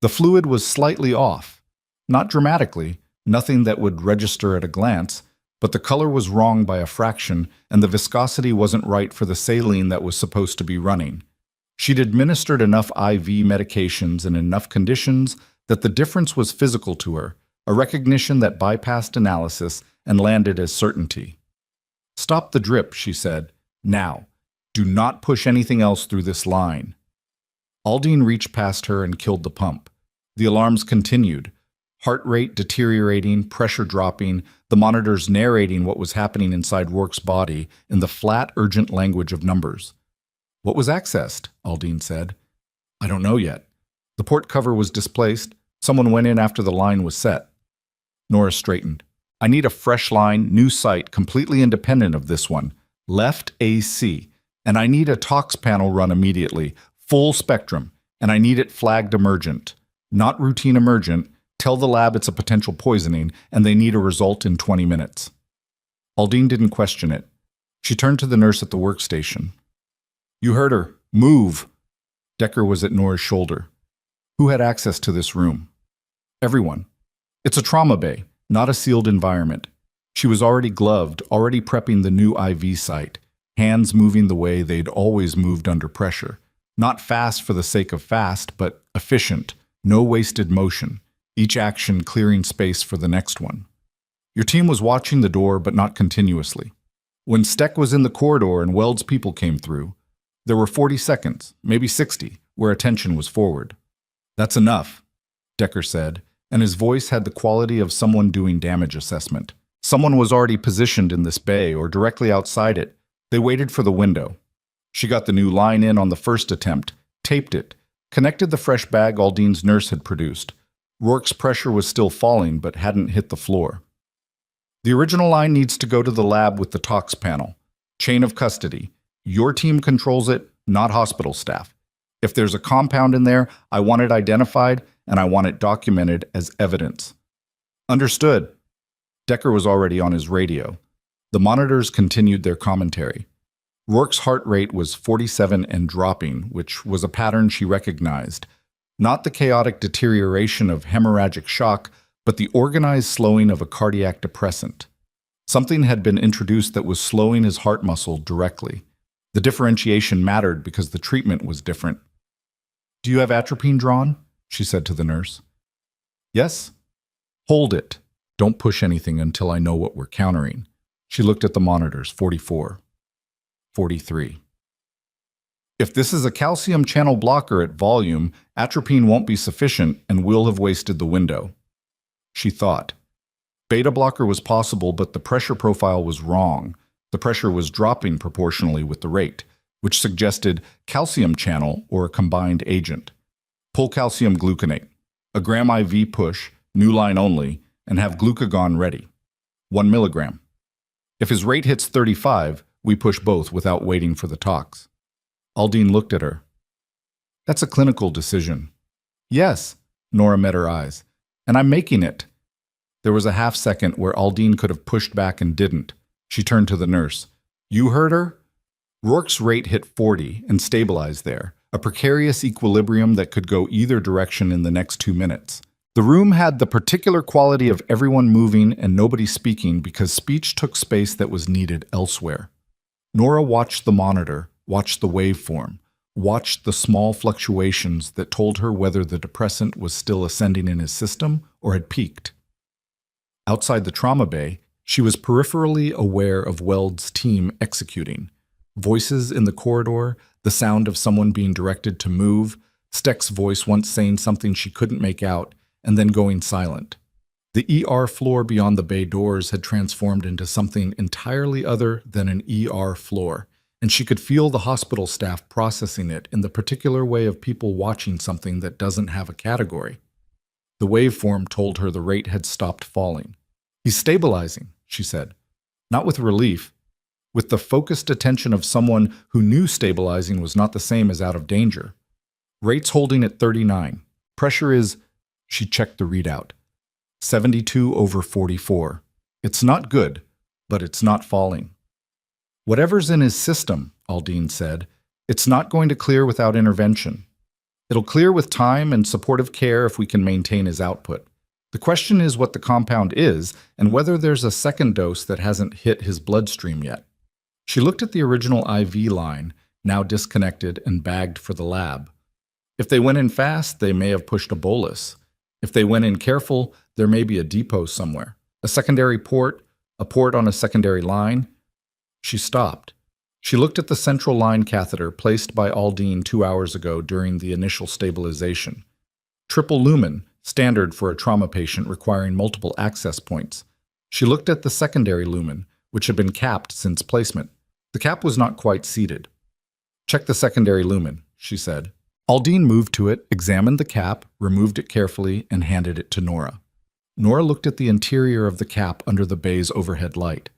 The fluid was slightly off. Not dramatically, nothing that would register at a glance, but the color was wrong by a fraction, and the viscosity wasn't right for the saline that was supposed to be running. She'd administered enough IV medications in enough conditions that the difference was physical to her, a recognition that bypassed analysis and landed as certainty. "Stop the drip," she said. "Now. Do not push anything else through this line." Aldine reached past her and killed the pump. The alarms continued. Heart rate deteriorating, pressure dropping, the monitors narrating what was happening inside Rourke's body in the flat, urgent language of numbers. "What was accessed?" Aldine said. "I don't know yet. The port cover was displaced. Someone went in after the line was set." Nora straightened. "I need a fresh line, new site, completely independent of this one. Left AC. And I need a tox panel run immediately, full spectrum, and I need it flagged emergent. Not routine emergent. Tell the lab it's a potential poisoning, and they need a result in 20 minutes. Aldine didn't question it. She turned to the nurse at the workstation. "You heard her. Move." Decker was at Nora's shoulder. "Who had access to this room?" "Everyone. It's a trauma bay, not a sealed environment. She was already gloved, already prepping the new IV site, hands moving the way they'd always moved under pressure. Not fast for the sake of fast, but efficient, no wasted motion, each action clearing space for the next one. Your team was watching the door, but not continuously. When Steck was in the corridor and Weld's people came through, there were 40 seconds, maybe 60, where attention was forward. "That's enough," Decker said, and his voice had the quality of someone doing damage assessment. Someone was already positioned in this bay or directly outside it. They waited for the window. She got the new line in on the first attempt, taped it, connected the fresh bag Aldine's nurse had produced. Rourke's pressure was still falling but hadn't hit the floor. "The original line needs to go to the lab with the tox panel. Chain of custody. Your team controls it, not hospital staff. If there's a compound in there, I want it identified and I want it documented as evidence." "Understood." Decker was already on his radio. The monitors continued their commentary. Rourke's heart rate was 47 and dropping, which was a pattern she recognized. Not the chaotic deterioration of hemorrhagic shock, but the organized slowing of a cardiac depressant. Something had been introduced that was slowing his heart muscle directly. The differentiation mattered because the treatment was different. "Do you have atropine drawn?" she said to the nurse. "Yes." "Hold it. Don't push anything until I know what we're countering." She looked at the monitors. 44. 43. "If this is a calcium channel blocker at volume, atropine won't be sufficient and we'll have wasted the window." She thought. Beta blocker was possible, but the pressure profile was wrong. The pressure was dropping proportionally with the rate, which suggested calcium channel or a combined agent. Pull calcium gluconate, a gram IV push, new line only, and have glucagon ready. 1 milligram. If his rate hits 35, we push both without waiting for the tox. Aldine looked at her. "That's a clinical decision." "Yes," Nora met her eyes. "And I'm making it." There was a half second where Aldine could have pushed back and didn't. She turned to the nurse. "You heard her?" Rourke's rate hit 40 and stabilized there, a precarious equilibrium that could go either direction in the next 2 minutes. The room had the particular quality of everyone moving and nobody speaking because speech took space that was needed elsewhere. Nora watched the monitor, watched the waveform, watched the small fluctuations that told her whether the depressant was still ascending in his system or had peaked. Outside the trauma bay, she was peripherally aware of Weld's team executing. Voices in the corridor, the sound of someone being directed to move, Steck's voice once saying something she couldn't make out, and then going silent. The ER floor beyond the bay doors had transformed into something entirely other than an ER floor, and she could feel the hospital staff processing it in the particular way of people watching something that doesn't have a category. The waveform told her the rate had stopped falling. "He's stabilizing," she said. Not with relief, with the focused attention of someone who knew stabilizing was not the same as out of danger. "Rate's holding at 39. Pressure is," she checked the readout, 72/44. "It's not good, but it's not falling." "Whatever's in his system," Aldine said, "it's not going to clear without intervention. It'll clear with time and supportive care if we can maintain his output. The question is what the compound is and whether there's a second dose that hasn't hit his bloodstream yet." She looked at the original IV line, now disconnected and bagged for the lab. If they went in fast, they may have pushed a bolus. If they went in careful, there may be a depot somewhere. A secondary port, a port on a secondary line. She stopped. She looked at the central line catheter placed by Aldine 2 hours ago during the initial stabilization. Triple lumen, standard for a trauma patient requiring multiple access points. She looked at the secondary lumen, which had been capped since placement. The cap was not quite seated. "Check the secondary lumen," she said. Aldine moved to it, examined the cap, removed it carefully, and handed it to Nora. Nora looked at the interior of the cap under the bay's overhead light.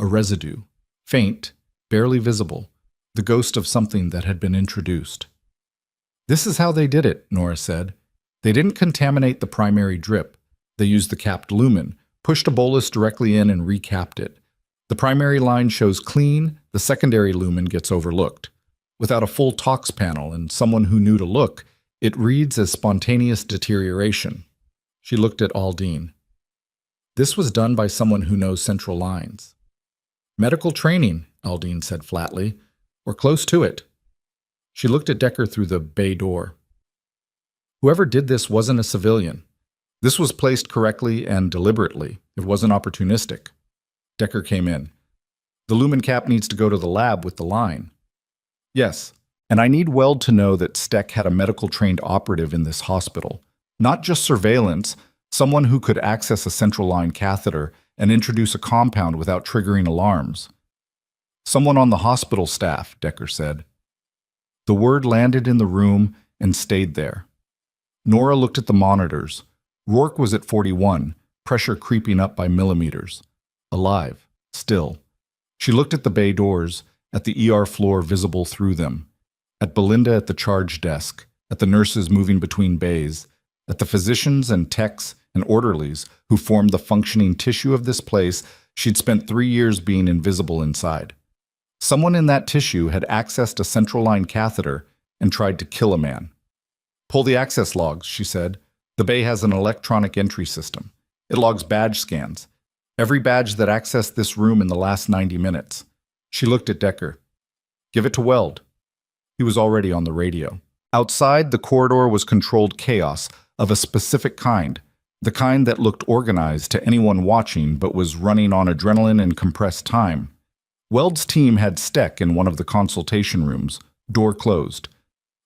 A residue. Faint, barely visible, the ghost of something that had been introduced. "This is how they did it," Nora said. "They didn't contaminate the primary drip. They used the capped lumen, pushed a bolus directly in and recapped it. The primary line shows clean, the secondary lumen gets overlooked. Without a full tox panel and someone who knew to look, it reads as spontaneous deterioration." She looked at Aldine. This was done by someone who knows central lines. Medical training, Aldine said flatly, or close to it. She looked at Decker through the bay door. Whoever did this wasn't a civilian. This was placed correctly and deliberately. It wasn't opportunistic. Decker came in. The lumen cap needs to go to the lab with the line. Yes, and I need Weld to know that Steck had a medical-trained operative in this hospital. Not just surveillance, someone who could access a central line catheter and introduce a compound without triggering alarms. Someone on the hospital staff, Decker said. The word landed in the room and stayed there. Nora looked at the monitors. Rourke was at 41, pressure creeping up by millimeters. Alive, still. She looked at the bay doors, at the ER floor visible through them, at Belinda at the charge desk, at the nurses moving between bays, at the physicians and techs and orderlies who formed the functioning tissue of this place she'd spent 3 years being invisible inside. Someone in that tissue had accessed a central line catheter and tried to kill a man. Pull the access logs, she said. The bay has an electronic entry system. It logs badge scans. Every badge that accessed this room in the last 90 minutes. She looked at Decker. Give it to Weld. He was already on the radio. Outside, the corridor was controlled chaos of a specific kind, the kind that looked organized to anyone watching but was running on adrenaline and compressed time. Weld's team had Steck in one of the consultation rooms, door closed.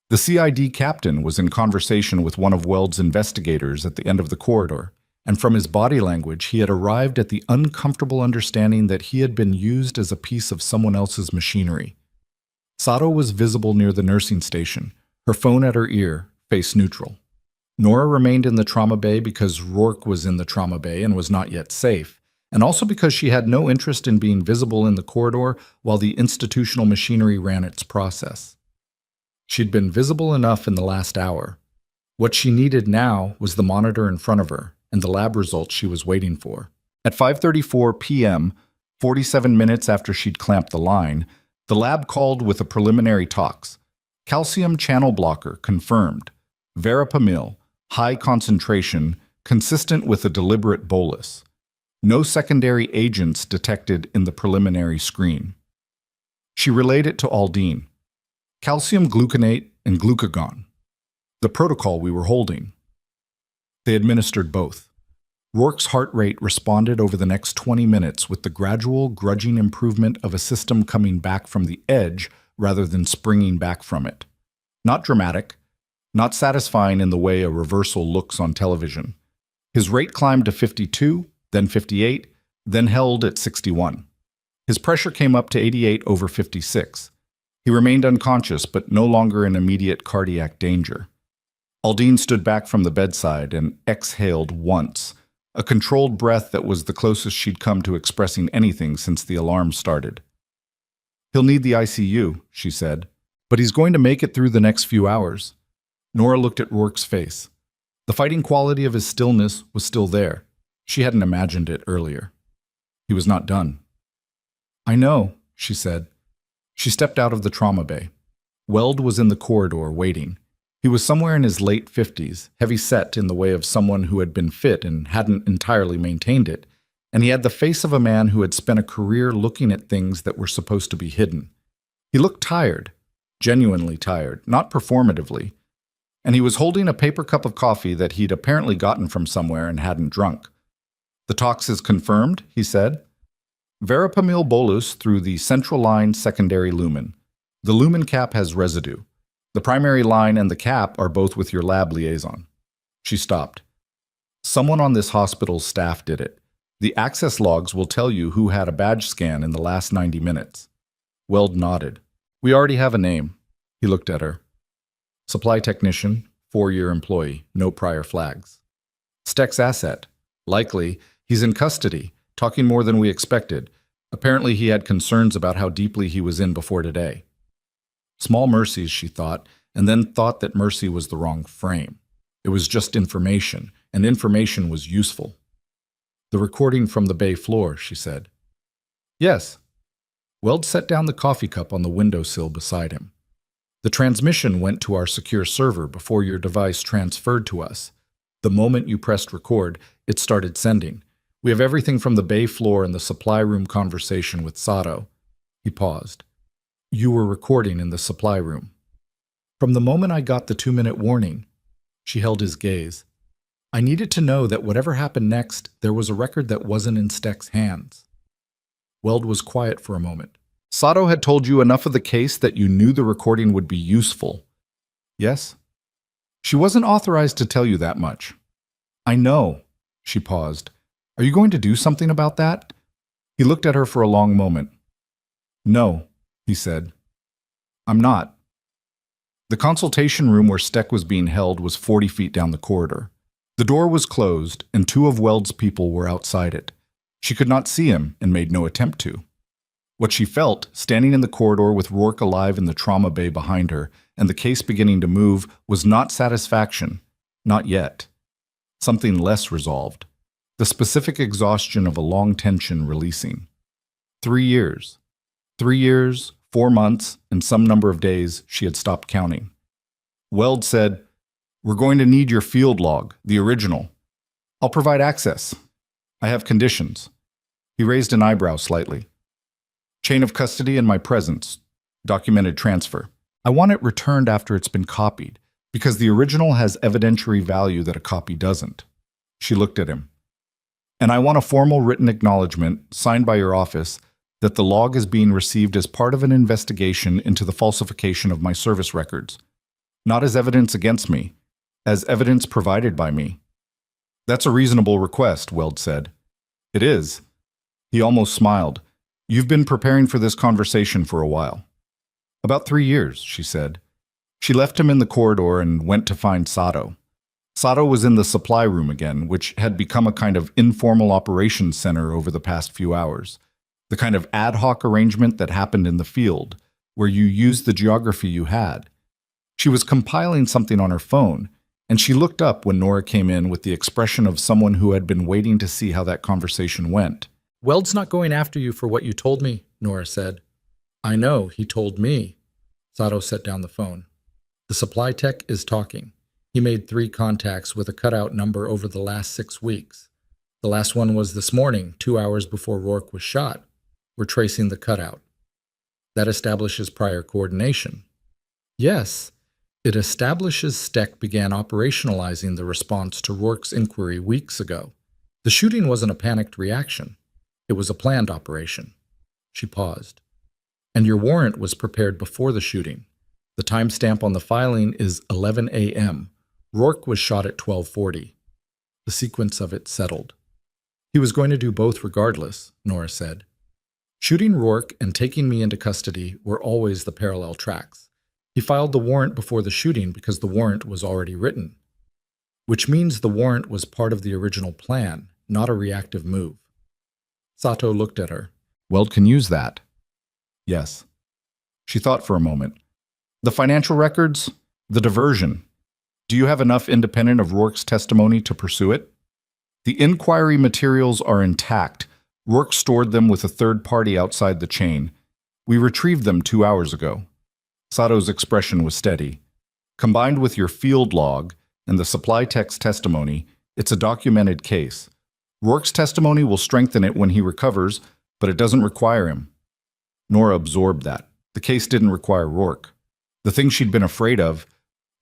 The CID captain was in conversation with one of Weld's investigators at the end of the corridor, and from his body language he had arrived at the uncomfortable understanding that he had been used as a piece of someone else's machinery. Sato was visible near the nursing station, her phone at her ear, face neutral. Nora remained in the trauma bay because Rourke was in the trauma bay and was not yet safe, and also because she had no interest in being visible in the corridor while the institutional machinery ran its process. She'd been visible enough in the last hour. What she needed now was the monitor in front of her and the lab results she was waiting for. At 5:34 p.m., 47 minutes after she'd clamped the line, the lab called with a preliminary tox. Calcium channel blocker confirmed. Verapamil, high concentration, consistent with a deliberate bolus. No secondary agents detected in the preliminary screen. She relayed it to Aldine. Calcium gluconate and glucagon. The protocol we were holding. They administered both. Rourke's heart rate responded over the next 20 minutes with the gradual, grudging improvement of a system coming back from the edge rather than springing back from it. Not dramatic, not satisfying in the way a reversal looks on television. His rate climbed to 52, then 58, then held at 61. His pressure came up to 88 over 56. He remained unconscious, but no longer in immediate cardiac danger. Aldine stood back from the bedside and exhaled once, a controlled breath that was the closest she'd come to expressing anything since the alarm started. He'll need the ICU, she said, but he's going to make it through the next few hours. Nora looked at Rourke's face. The fighting quality of his stillness was still there. She hadn't imagined it earlier. He was not done. I know, she said. She stepped out of the trauma bay. Weld was in the corridor waiting. He was somewhere in his late 50s, heavy-set in the way of someone who had been fit and hadn't entirely maintained it, and he had the face of a man who had spent a career looking at things that were supposed to be hidden. He looked tired, genuinely tired, not performatively, and he was holding a paper cup of coffee that he'd apparently gotten from somewhere and hadn't drunk. The tox is confirmed, he said. Verapamil bolus through the central line secondary lumen. The lumen cap has residue. The primary line and the cap are both with your lab liaison. She stopped. Someone on this hospital's staff did it. The access logs will tell you who had a badge scan in the last 90 minutes. Weld nodded. We already have a name. He looked at her. Supply technician, 4-year employee, no prior flags. Steck's asset. Likely, he's in custody, talking more than we expected. Apparently he had concerns about how deeply he was in before today. Small mercies, she thought, and then thought that mercy was the wrong frame. It was just information, and information was useful. The recording from the bay floor, she said. Yes. Weld set down the coffee cup on the windowsill beside him. The transmission went to our secure server before your device transferred to us. The moment you pressed record, it started sending. We have everything from the bay floor and the supply room conversation with Sato. He paused. You were recording in the supply room. From the moment I got the 2-minute warning, she held his gaze. I needed to know that whatever happened next, there was a record that wasn't in Steck's hands. Weld was quiet for a moment. Sato had told you enough of the case that you knew the recording would be useful. Yes? She wasn't authorized to tell you that much. I know. She paused. Are you going to do something about that? He looked at her for a long moment. No, he said. I'm not. The consultation room where Steck was being held was 40 feet down the corridor. The door was closed, and 2 of Weld's people were outside it. She could not see him and made no attempt to. What she felt, standing in the corridor with Rourke alive in the trauma bay behind her, and the case beginning to move, was not satisfaction. Not yet. Something less resolved. The specific exhaustion of a long tension releasing. 3 years. 3 years, 4 months, and some number of days she had stopped counting. Weld said, We're going to need your field log, the original. I'll provide access. I have conditions. He raised an eyebrow slightly. Chain of custody in my presence. Documented transfer. I want it returned after it's been copied, because the original has evidentiary value that a copy doesn't. She looked at him. And I want a formal written acknowledgement, signed by your office, that the log is being received as part of an investigation into the falsification of my service records. Not as evidence against me, as evidence provided by me. That's a reasonable request, Weld said. It is. He almost smiled. You've been preparing for this conversation for a while. About 3 years, she said. She left him in the corridor and went to find Sato. Sato was in the supply room again, which had become a kind of informal operations center over the past few hours. The kind of ad hoc arrangement that happened in the field, where you used the geography you had. She was compiling something on her phone, and she looked up when Nora came in with the expression of someone who had been waiting to see how that conversation went. Weld's not going after you for what you told me, Nora said. I know, he told me. Sato set down the phone. The supply tech is talking. He made 3 contacts with a cutout number over the last 6 weeks. The last one was this morning, 2 hours before Rourke was shot. We're tracing the cutout. That establishes prior coordination. Yes, it establishes Steck began operationalizing the response to Rourke's inquiry weeks ago. The shooting wasn't a panicked reaction. It was a planned operation. She paused. And your warrant was prepared before the shooting. The timestamp on the filing is 11 a.m. Rourke was shot at 12:40. The sequence of it settled. He was going to do both regardless, Nora said. Shooting Rourke and taking me into custody were always the parallel tracks. He filed the warrant before the shooting because the warrant was already written. Which means the warrant was part of the original plan, not a reactive move. Sato looked at her. Weld can use that. Yes. She thought for a moment. The financial records? The diversion. Do you have enough independent of Rourke's testimony to pursue it? The inquiry materials are intact. Rourke stored them with a third party outside the chain. We retrieved them 2 hours ago. Sato's expression was steady. Combined with your field log and the supply tech's testimony, it's a documented case. Rourke's testimony will strengthen it when he recovers, but it doesn't require him. Nora absorbed that. The case didn't require Rourke. The thing she'd been afraid of,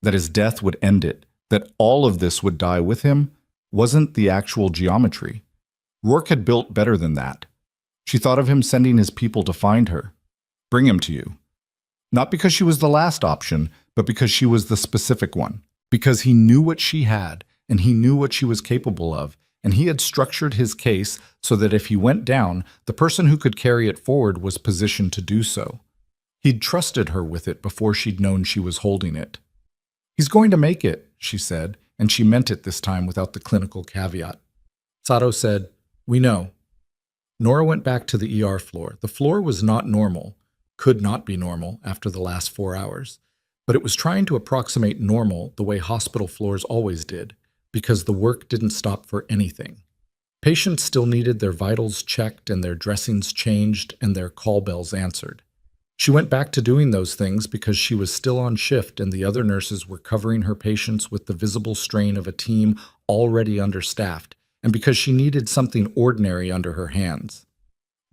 that his death would end it, that all of this would die with him, wasn't the actual geometry. Rourke had built better than that. She thought of him sending his people to find her, bring him to you. Not because she was the last option, but because she was the specific one. Because he knew what she had, and he knew what she was capable of, and he had structured his case so that if he went down, the person who could carry it forward was positioned to do so. He'd trusted her with it before she'd known she was holding it. He's going to make it, she said, and she meant it this time without the clinical caveat. Sato said, We know. Nora went back to the ER floor. The floor was not normal, could not be normal after the last 4 hours, but it was trying to approximate normal the way hospital floors always did, because the work didn't stop for anything. Patients still needed their vitals checked and their dressings changed and their call bells answered. She went back to doing those things because she was still on shift and the other nurses were covering her patients with the visible strain of a team already understaffed and because she needed something ordinary under her hands.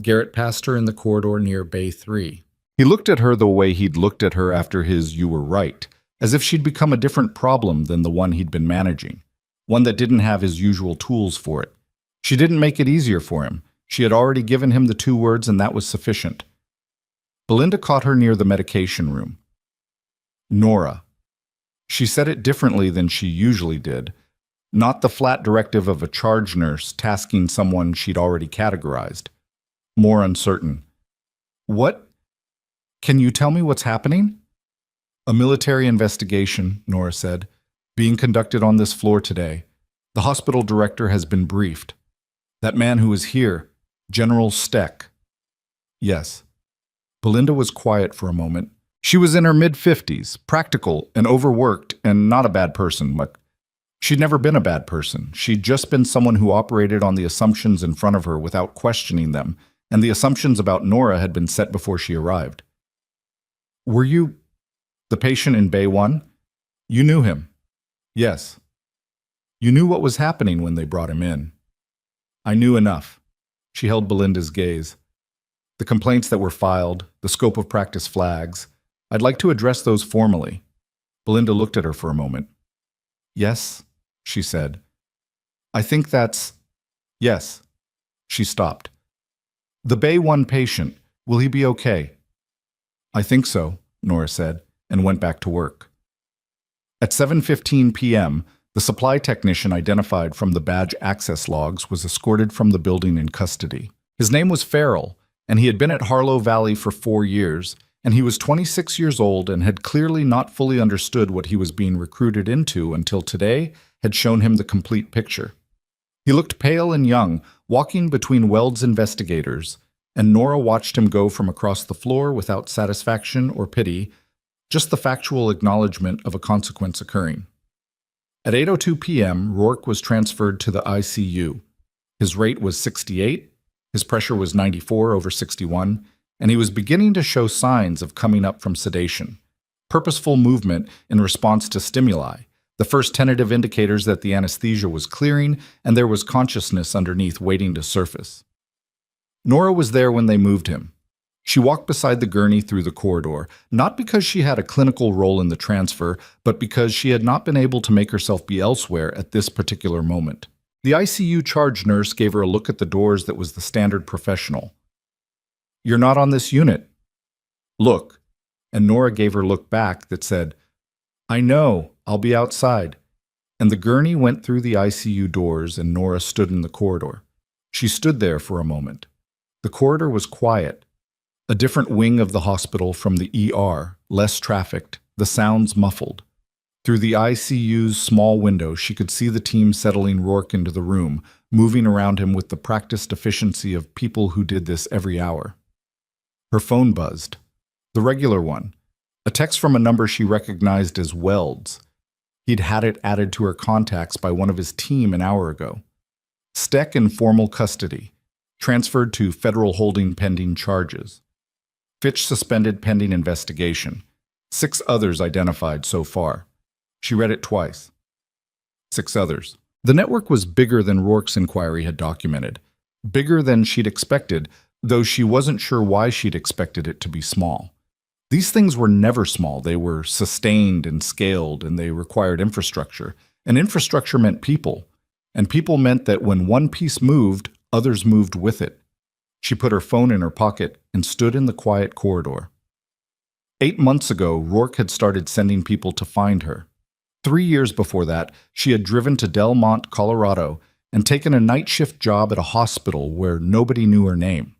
Garrett passed her in the corridor near Bay 3. He looked at her the way he'd looked at her after his "you were right," as if she'd become a different problem than the one he'd been managing, one that didn't have his usual tools for it. She didn't make it easier for him. She had already given him the 2 words, and that was sufficient. Belinda caught her near the medication room. Nora. She said it differently than she usually did, not the flat directive of a charge nurse tasking someone she'd already categorized. More uncertain. What? Can you tell me what's happening? A military investigation, Nora said, being conducted on this floor today. The hospital director has been briefed. That man who is here, General Steck. Yes. Belinda was quiet for a moment. She was in her mid-50s, practical and overworked and not a bad person, but she'd never been a bad person. She'd just been someone who operated on the assumptions in front of her without questioning them, and the assumptions about Nora had been set before she arrived. Were you the patient in Bay 1? You knew him. Yes. You knew what was happening when they brought him in. I knew enough. She held Belinda's gaze. The complaints that were filed, the scope of practice flags, I'd like to address those formally. Belinda looked at her for a moment. Yes, she said. I think that's... Yes. She stopped. The Bay 1 patient, will he be okay? I think so, Nora said, and went back to work. At 7:15 p.m., the supply technician identified from the badge access logs was escorted from the building in custody. His name was Farrell, and he had been at Harlow Valley for 4 years, and he was 26 years old and had clearly not fully understood what he was being recruited into until today had shown him the complete picture. He looked pale and young, walking between Weld's investigators, and Nora watched him go from across the floor without satisfaction or pity, just the factual acknowledgement of a consequence occurring. At 8:02 p.m., Rourke was transferred to the ICU. His rate was 68, his pressure was 94/61, and he was beginning to show signs of coming up from sedation, purposeful movement in response to stimuli, the first tentative indicators that the anesthesia was clearing and there was consciousness underneath waiting to surface. Nora was there when they moved him. She walked beside the gurney through the corridor, not because she had a clinical role in the transfer, but because she had not been able to make herself be elsewhere at this particular moment. The ICU charge nurse gave her a look at the doors that was the standard professional. You're not on this unit. Look. And Nora gave her a look back that said, I know, I'll be outside. And the gurney went through the ICU doors and Nora stood in the corridor. She stood there for a moment. The corridor was quiet. A different wing of the hospital from the ER, less trafficked, the sounds muffled. Through the ICU's small window, she could see the team settling Rourke into the room, moving around him with the practiced efficiency of people who did this every hour. Her phone buzzed. The regular one. A text from a number she recognized as Weld's. He'd had it added to her contacts by one of his team an hour ago. Steck in formal custody. Transferred to federal holding pending charges. Fitch suspended pending investigation. 6 others identified so far. She read it twice. 6 others. The network was bigger than Rourke's inquiry had documented. Bigger than she'd expected, though she wasn't sure why she'd expected it to be small. These things were never small. They were sustained and scaled, and they required infrastructure. And infrastructure meant people. And people meant that when one piece moved, others moved with it. She put her phone in her pocket and stood in the quiet corridor. 8 months ago, Rourke had started sending people to find her. 3 years before that, she had driven to Del Monte, Colorado, and taken a night shift job at a hospital where nobody knew her name.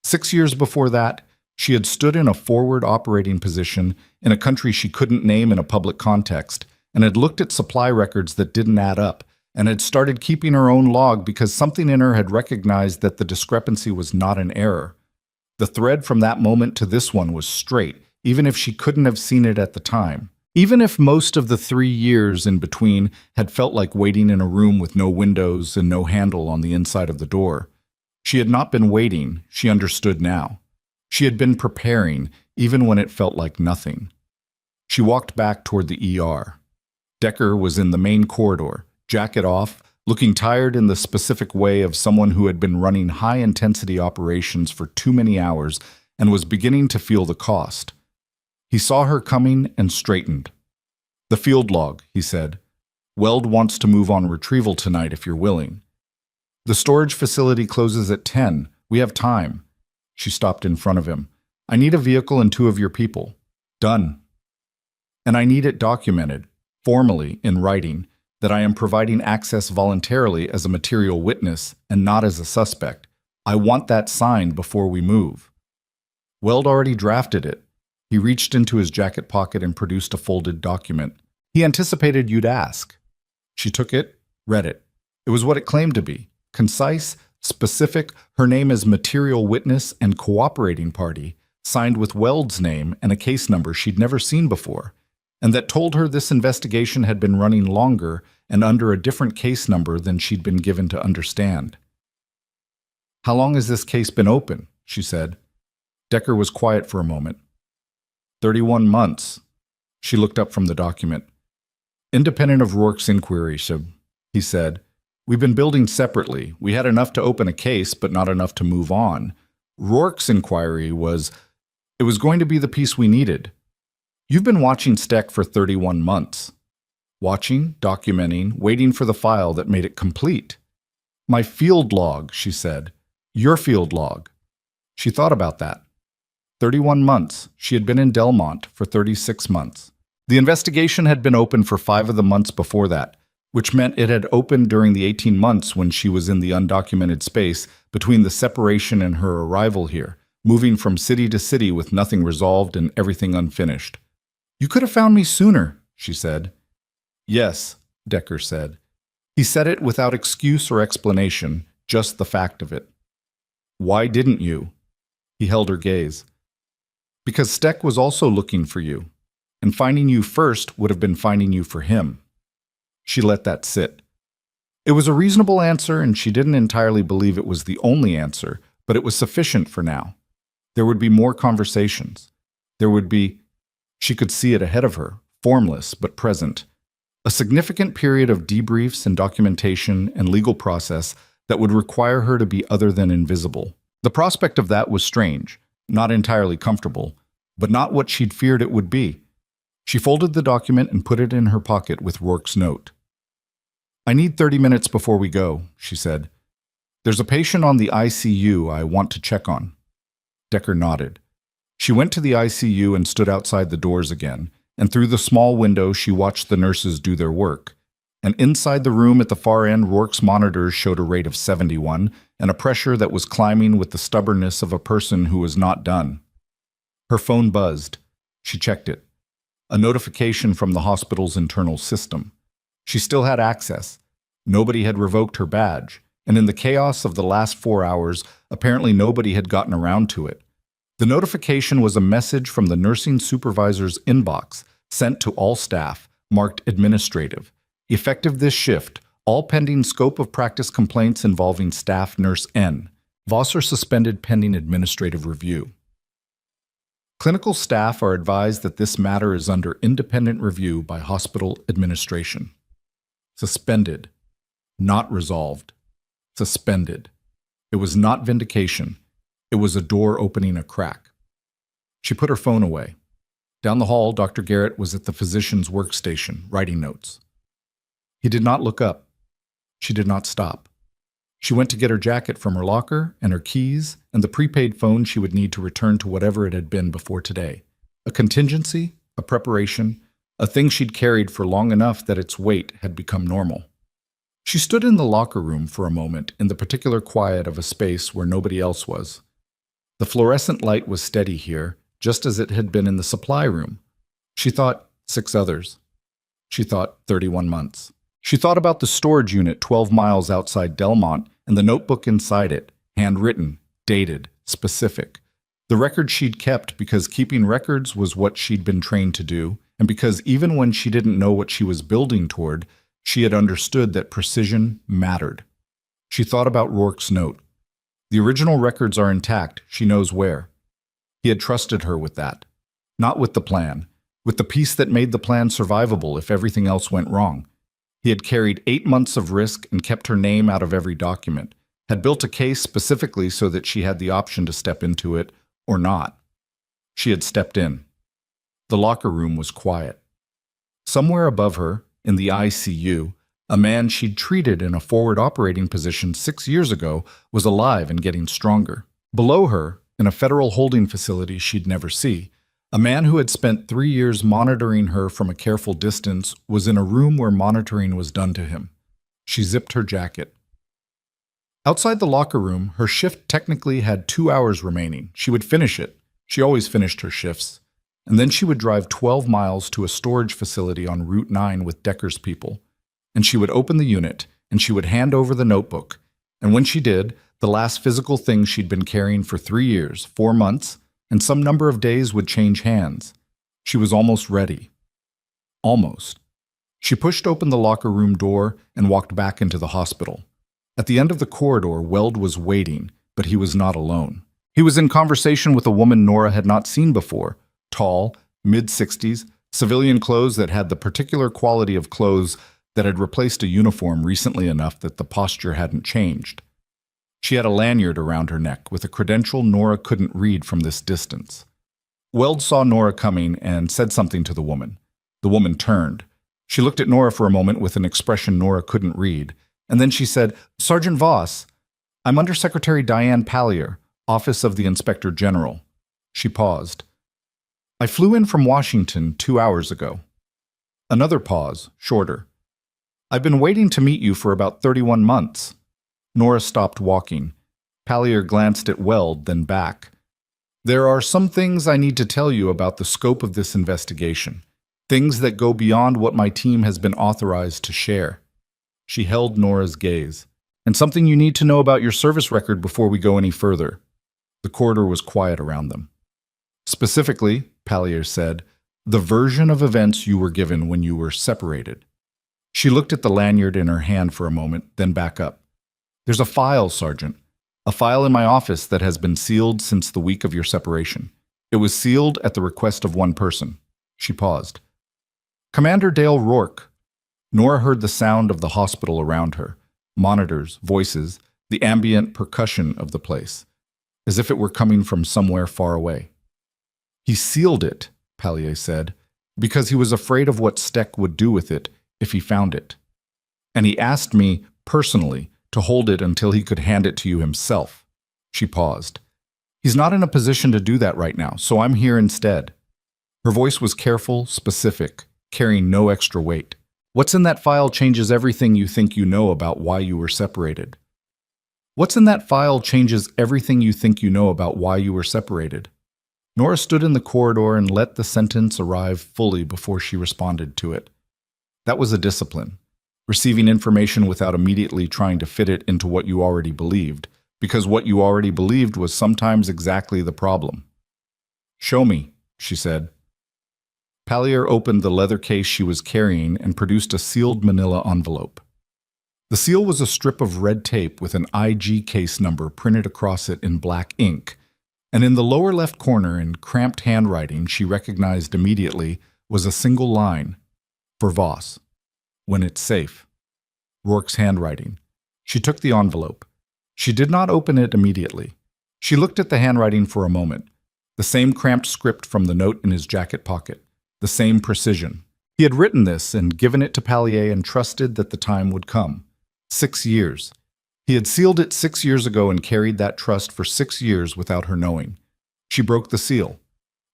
6 years before that, she had stood in a forward operating position in a country she couldn't name in a public context, and had looked at supply records that didn't add up, and had started keeping her own log because something in her had recognized that the discrepancy was not an error. The thread from that moment to this one was straight, even if she couldn't have seen it at the time. Even if most of the 3 years in between had felt like waiting in a room with no windows and no handle on the inside of the door. She had not been waiting, she understood now. She had been preparing, even when it felt like nothing. She walked back toward the ER. Decker was in the main corridor, jacket off, looking tired in the specific way of someone who had been running high-intensity operations for too many hours and was beginning to feel the cost. He saw her coming and straightened. "The field log," he said. "Weld wants to move on retrieval tonight if you're willing." "The storage facility closes at 10. We have time." She stopped in front of him. "I need a vehicle and 2 of your people." "Done." "And I need it documented, formally, in writing, that I am providing access voluntarily as a material witness and not as a suspect. I want that signed before we move." Weld already drafted it. He reached into his jacket pocket and produced a folded document. "He anticipated you'd ask." She took it, read it. It was what it claimed to be: concise, specific. Her name as material witness and cooperating party, signed with Weld's name and a case number she'd never seen before, and that told her this investigation had been running longer and under a different case number than she'd been given to understand. "How long has this case been open?" she said. Decker was quiet for a moment. 31 months. She looked up from the document. "Independent of Rourke's inquiry, he said. "We've been building separately. We had enough to open a case, but not enough to move on. Rourke's inquiry was going to be the piece we needed. You've been watching Steck for 31 months. Watching, documenting, waiting for the file that made it complete." "My field log," she said. "Your field log." She thought about that. 31 months. She had been in Delmont for 36 months. The investigation had been open for 5 of the months before that, which meant it had opened during the 18 months when she was in the undocumented space between the separation and her arrival here, moving from city to city with nothing resolved and everything unfinished. "You could have found me sooner," she said. "Yes," Decker said. He said it without excuse or explanation, just the fact of it. "Why didn't you?" He held her gaze. "Because Steck was also looking for you, and finding you first would have been finding you for him." She let that sit. It was a reasonable answer, and she didn't entirely believe it was the only answer, but it was sufficient for now. There would be more conversations. She could see it ahead of her, formless but present. A significant period of debriefs and documentation and legal process that would require her to be other than invisible. The prospect of that was strange, not entirely comfortable, but not what she'd feared it would be. She folded the document and put it in her pocket with Rourke's note. "I need 30 minutes before we go," she said. "There's a patient on the ICU I want to check on." Decker nodded. She went to the ICU and stood outside the doors again, and through the small window she watched the nurses do their work. And inside the room at the far end, Rourke's monitors showed a rate of 71 and a pressure that was climbing with the stubbornness of a person who was not done. Her phone buzzed. She checked it. A notification from the hospital's internal system. She still had access. Nobody had revoked her badge, and in the chaos of the last 4 hours, apparently nobody had gotten around to it. The notification was a message from the nursing supervisor's inbox, sent to all staff, marked administrative. Effective this shift, all pending scope of practice complaints involving staff nurse N. Vassar suspended pending administrative review. Clinical staff are advised that this matter is under independent review by hospital administration. Suspended. Not resolved. Suspended. It was not vindication. It was a door opening a crack. She put her phone away. Down the hall, Dr. Garrett was at the physician's workstation, writing notes. He did not look up. She did not stop. She went to get her jacket from her locker and her keys and the prepaid phone she would need to return to whatever it had been before today. A contingency, a preparation, a thing she'd carried for long enough that its weight had become normal. She stood in the locker room for a moment in the particular quiet of a space where nobody else was. The fluorescent light was steady here, just as it had been in the supply room. She thought 6 others. She thought 31 months. She thought about the storage unit 12 miles outside Delmont and the notebook inside it, handwritten, dated, specific. The record she'd kept because keeping records was what she'd been trained to do, and because even when she didn't know what she was building toward, she had understood that precision mattered. She thought about Rourke's note. The original records are intact, she knows where. He had trusted her with that. Not with the plan, with the piece that made the plan survivable if everything else went wrong. He had carried 8 months of risk and kept her name out of every document, had built a case specifically so that she had the option to step into it or not. She had stepped in. The locker room was quiet. Somewhere above her, in the ICU, a man she'd treated in a forward operating position 6 years ago was alive and getting stronger. Below her, in a federal holding facility she'd never see, a man who had spent 3 years monitoring her from a careful distance was in a room where monitoring was done to him. She zipped her jacket. Outside the locker room, her shift technically had 2 hours remaining. She would finish it. She always finished her shifts. And then she would drive 12 miles to a storage facility on Route 9 with Decker's people. And she would open the unit, and she would hand over the notebook. And when she did, the last physical thing she'd been carrying for 3 years, 4 months, and some number of days would change hands. She was almost ready. Almost. She pushed open the locker room door and walked back into the hospital. At the end of the corridor, Weld was waiting, but he was not alone. He was in conversation with a woman Nora had not seen before, tall, mid-60s, civilian clothes that had the particular quality of clothes that had replaced a uniform recently enough that the posture hadn't changed. She had a lanyard around her neck with a credential Nora couldn't read from this distance. Weld saw Nora coming and said something to the woman. The woman turned. She looked at Nora for a moment with an expression Nora couldn't read, and then she said, "Sergeant Voss, I'm Undersecretary Diane Pallier, Office of the Inspector General." She paused. "I flew in from Washington 2 hours ago." Another pause, shorter. "I've been waiting to meet you for about 31 months. Nora stopped walking. Pallier glanced at Weld, then back. "There are some things I need to tell you about the scope of this investigation, things that go beyond what my team has been authorized to share." She held Nora's gaze. "And something you need to know about your service record before we go any further." The corridor was quiet around them. "Specifically," Pallier said, "the version of events you were given when you were separated." She looked at the lanyard in her hand for a moment, then back up. "There's a file, Sergeant. A file in my office that has been sealed since the week of your separation. It was sealed at the request of one person." She paused. "Commander Dale Rourke." Nora heard the sound of the hospital around her, monitors, voices, the ambient percussion of the place, as if it were coming from somewhere far away. "He sealed it," Pallier said, "because he was afraid of what Steck would do with it if he found it. And he asked me, personally, to hold it until he could hand it to you himself." She paused. "He's not in a position to do that right now, so I'm here instead." Her voice was careful, specific, carrying no extra weight. "What's in that file changes everything you think you know about why you were separated." "What's in that file changes everything you think you know about why you were separated." Nora stood in the corridor and let the sentence arrive fully before she responded to it. That was a discipline. Receiving information without immediately trying to fit it into what you already believed, because what you already believed was sometimes exactly the problem. "Show me," she said. Pallier opened the leather case she was carrying and produced a sealed manila envelope. The seal was a strip of red tape with an IG case number printed across it in black ink, and in the lower left corner in cramped handwriting she recognized immediately was a single line, "For Voss. When it's safe." Rourke's handwriting. She took the envelope. She did not open it immediately. She looked at the handwriting for a moment. The same cramped script from the note in his jacket pocket. The same precision. He had written this and given it to Pallier and trusted that the time would come. 6 years. He had sealed it 6 years ago and carried that trust for 6 years without her knowing. She broke the seal.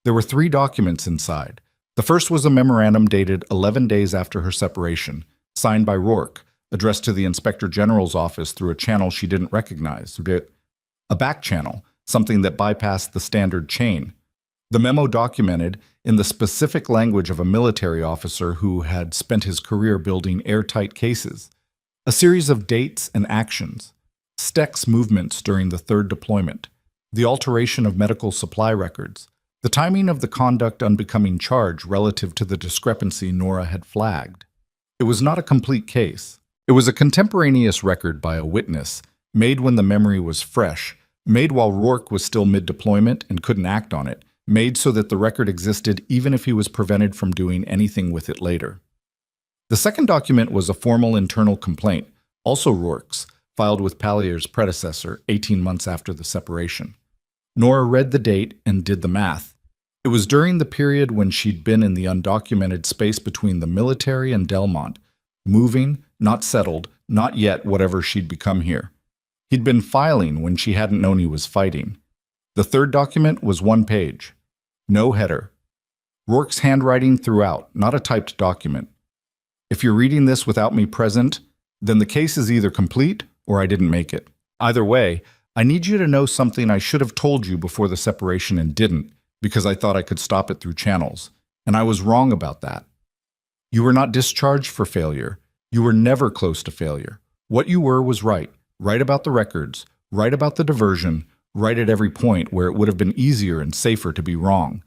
There were 3 documents inside. The first was a memorandum dated 11 days after her separation, signed by Rourke, addressed to the Inspector General's office through a channel she didn't recognize, a back channel, something that bypassed the standard chain. The memo documented, in the specific language of a military officer who had spent his career building airtight cases, a series of dates and actions, Steck's movements during the 3rd deployment, the alteration of medical supply records, the timing of the conduct unbecoming charge relative to the discrepancy Nora had flagged. It was not a complete case. It was a contemporaneous record by a witness, made when the memory was fresh, made while Rourke was still mid-deployment and couldn't act on it, made so that the record existed even if he was prevented from doing anything with it later. The second document was a formal internal complaint, also Rourke's, filed with Pallier's predecessor 18 months after the separation. Nora read the date and did the math. It was during the period when she'd been in the undocumented space between the military and Delmont, moving, not settled, not yet whatever she'd become here. He'd been filing when she hadn't known he was fighting. The third document was 1 page. No header. Rourke's handwriting throughout, not a typed document. If you're reading this without me present, then the case is either complete or I didn't make it. Either way, I need you to know something I should have told you before the separation and didn't, because I thought I could stop it through channels, and I was wrong about that. You were not discharged for failure. You were never close to failure. What you were was right. Right about the records, right about the diversion, right at every point where it would have been easier and safer to be wrong.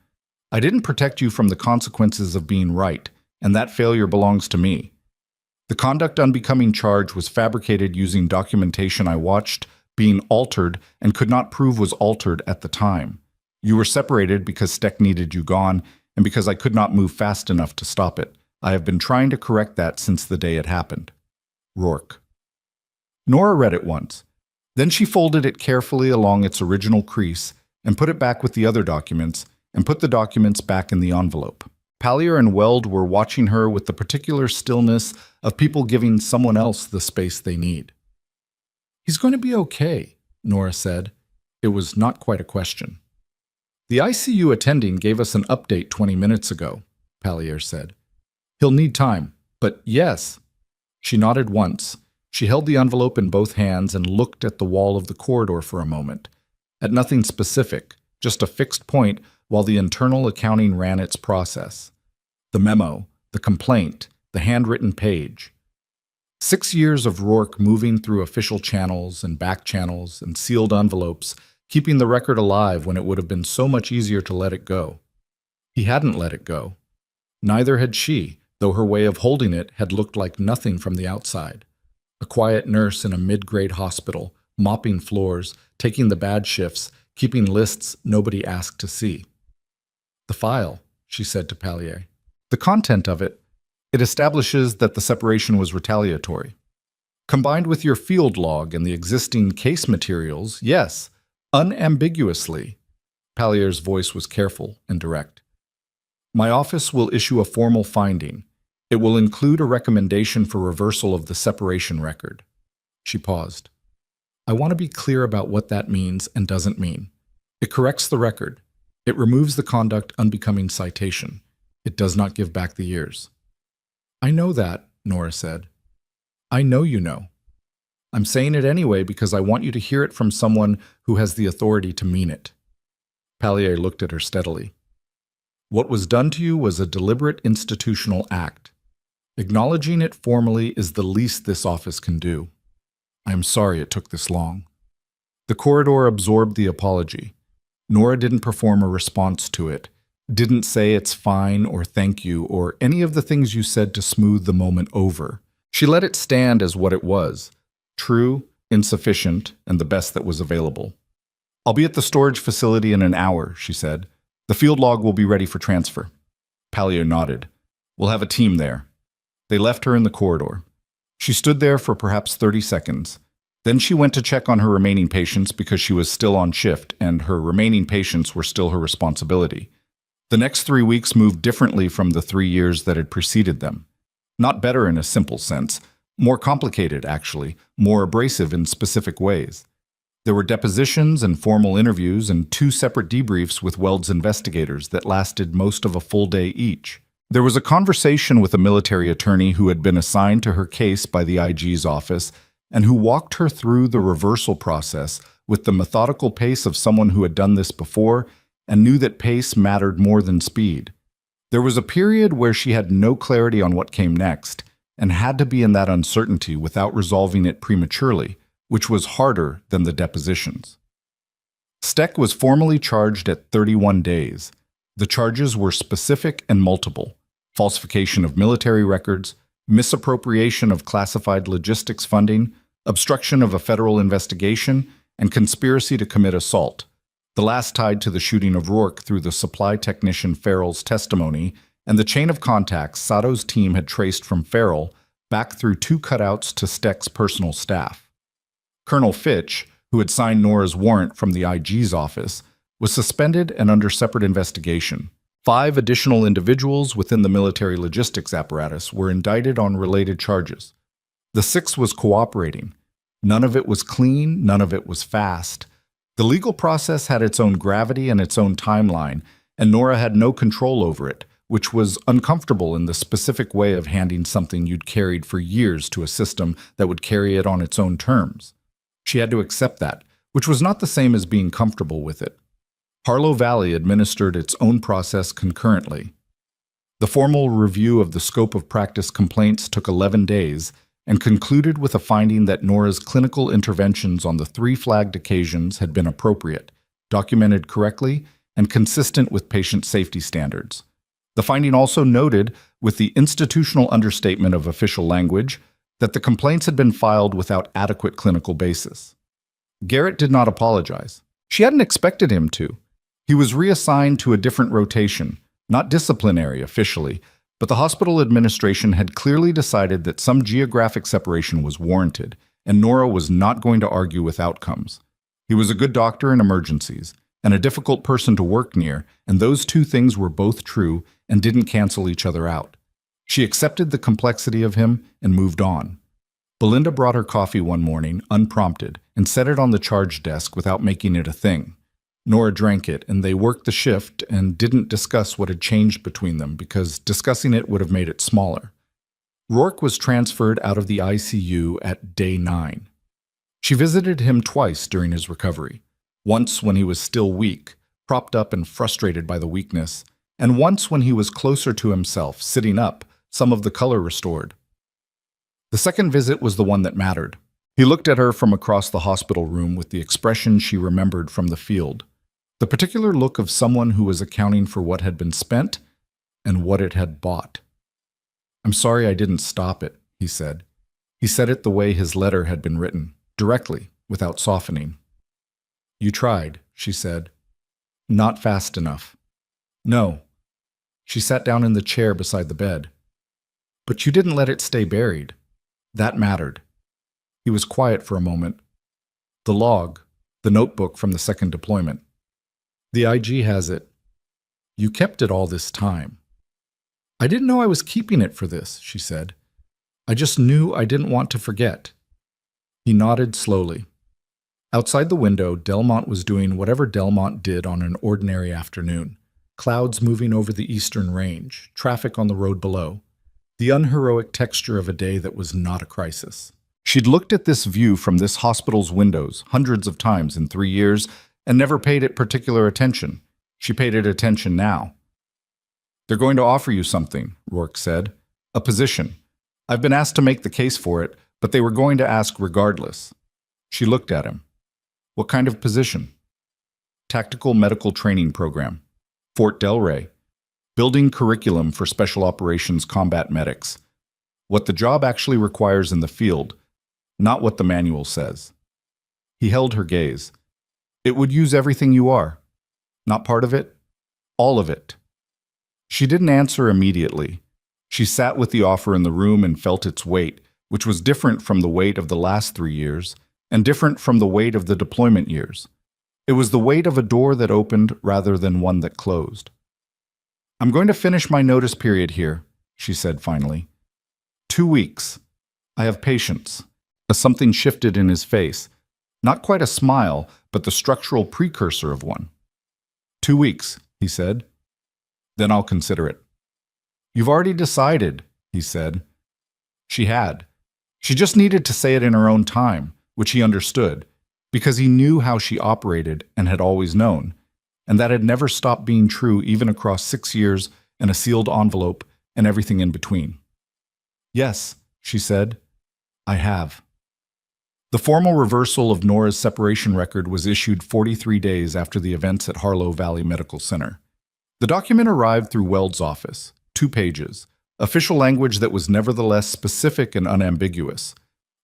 I didn't protect you from the consequences of being right, and that failure belongs to me. The conduct unbecoming charge was fabricated using documentation I watched being altered and could not prove was altered at the time. You were separated because Steck needed you gone and because I could not move fast enough to stop it. I have been trying to correct that since the day it happened. Rourke. Nora read it once. Then she folded it carefully along its original crease and put it back with the other documents and put the documents back in the envelope. Pallier and Weld were watching her with the particular stillness of people giving someone else the space they need. "He's going to be okay," Nora said. It was not quite a question. "The ICU attending gave us an update 20 minutes ago," Pallier said. "He'll need time, but yes." She nodded once. She held the envelope in both hands and looked at the wall of the corridor for a moment, at nothing specific, just a fixed point while the internal accounting ran its process. The memo, the complaint, the handwritten page. 6 years of Rourke moving through official channels and back channels and sealed envelopes, keeping the record alive when it would have been so much easier to let it go. He hadn't let it go. Neither had she, though her way of holding it had looked like nothing from the outside. A quiet nurse in a mid-grade hospital, mopping floors, taking the bad shifts, keeping lists nobody asked to see. "The file," she said to Pallier. "The content of it, it establishes that the separation was retaliatory. Combined with your field log and the existing case materials, yes, unambiguously." Pallier's voice was careful and direct. "My office will issue a formal finding. It will include a recommendation for reversal of the separation record." She paused. "I want to be clear about what that means and doesn't mean. It corrects the record. It removes the conduct unbecoming citation. It does not give back the years." "I know that," Nora said. "I know you know. I'm saying it anyway because I want you to hear it from someone who has the authority to mean it." Pallier looked at her steadily. "What was done to you was a deliberate institutional act. Acknowledging it formally is the least this office can do. I am sorry it took this long." The corridor absorbed the apology. Nora didn't perform a response to it, didn't say it's fine or thank you or any of the things you said to smooth the moment over. She let it stand as what it was, true, insufficient, and the best that was available. "I'll be at the storage facility in an hour," she said. "The field log will be ready for transfer." Pallier nodded. "We'll have a team there." They left her in the corridor. She stood there for perhaps 30 seconds. Then she went to check on her remaining patients because she was still on shift and her remaining patients were still her responsibility. The next 3 weeks moved differently from the 3 years that had preceded them. Not better in a simple sense, more complicated actually, more abrasive in specific ways. There were depositions and formal interviews and 2 separate debriefs with Weld's investigators that lasted most of a full day each. There was a conversation with a military attorney who had been assigned to her case by the IG's office and who walked her through the reversal process with the methodical pace of someone who had done this before and knew that pace mattered more than speed. There was a period where she had no clarity on what came next and had to be in that uncertainty without resolving it prematurely, which was harder than the depositions. Steck was formally charged at 31 days. The charges were specific and multiple: falsification of military records, misappropriation of classified logistics funding, obstruction of a federal investigation, and conspiracy to commit assault, the last tied to the shooting of Rourke through the supply technician Farrell's testimony and the chain of contacts Sato's team had traced from Farrell back through 2 cutouts to Steck's personal staff. Colonel Fitch, who had signed Nora's warrant from the IG's office, was suspended and under separate investigation. 5 additional individuals within the military logistics apparatus were indicted on related charges. The 6th was cooperating. None of it was clean, none of it was fast. The legal process had its own gravity and its own timeline, and Nora had no control over it, which was uncomfortable in the specific way of handing something you'd carried for years to a system that would carry it on its own terms. She had to accept that, which was not the same as being comfortable with it. Harlow Valley administered its own process concurrently. The formal review of the scope of practice complaints took 11 days and concluded with a finding that Nora's clinical interventions on the 3 flagged occasions had been appropriate, documented correctly, and consistent with patient safety standards. The finding also noted, with the institutional understatement of official language, that the complaints had been filed without adequate clinical basis. Garrett did not apologize. She hadn't expected him to. He was reassigned to a different rotation, not disciplinary officially, but the hospital administration had clearly decided that some geographic separation was warranted, and Nora was not going to argue with outcomes. He was a good doctor in emergencies, and a difficult person to work near, and those 2 things were both true and didn't cancel each other out. She accepted the complexity of him and moved on. Belinda brought her coffee one morning, unprompted, and set it on the charge desk without making it a thing. Nora drank it, and they worked the shift and didn't discuss what had changed between them because discussing it would have made it smaller. Rourke was transferred out of the ICU at day 9. She visited him twice during his recovery, once when he was still weak, propped up and frustrated by the weakness, and once when he was closer to himself, sitting up, some of the color restored. The second visit was the one that mattered. He looked at her from across the hospital room with the expression she remembered from the field. The particular look of someone who was accounting for what had been spent and what it had bought. "I'm sorry I didn't stop it," he said. He said it the way his letter had been written, directly, without softening. "You tried," she said. "Not fast enough." "No." She sat down in the chair beside the bed. "But you didn't let it stay buried. That mattered." He was quiet for a moment. "The log, the notebook from the 2nd deployment. The IG has it. You kept it all this time." "I didn't know I was keeping it for this," she said. "I just knew I didn't want to forget." He nodded slowly. Outside the window, Delmont was doing whatever Delmont did on an ordinary afternoon. Clouds moving over the eastern range, traffic on the road below. The unheroic texture of a day that was not a crisis. She'd looked at this view from this hospital's windows hundreds of times in 3 years and never paid it particular attention. She paid it attention now. "They're going to offer you something," Rourke said. "A position. I've been asked to make the case for it, but they were going to ask regardless." She looked at him. "What kind of position?" "Tactical Medical Training Program. Fort Delray. Building curriculum for Special Operations Combat Medics. What the job actually requires in the field, not what the manual says." He held her gaze. "It would use everything you are. Not part of it, all of it." She didn't answer immediately. She sat with the offer in the room and felt its weight, which was different from the weight of the last 3 years, and different from the weight of the deployment years. It was the weight of a door that opened rather than one that closed. "I'm going to finish my notice period here," she said finally. 2 weeks. I have patience." Something shifted in his face. Not quite a smile, but the structural precursor of one. 2 weeks, he said. "Then I'll consider it." "You've already decided," he said. She had. She just needed to say it in her own time, which he understood, because he knew how she operated and had always known, and that had never stopped being true even across 6 years and a sealed envelope and everything in between. "Yes," she said, "I have." The formal reversal of Nora's separation record was issued 43 days after the events at Harlow Valley Medical Center. The document arrived through Weld's office, 2 pages, official language that was nevertheless specific and unambiguous.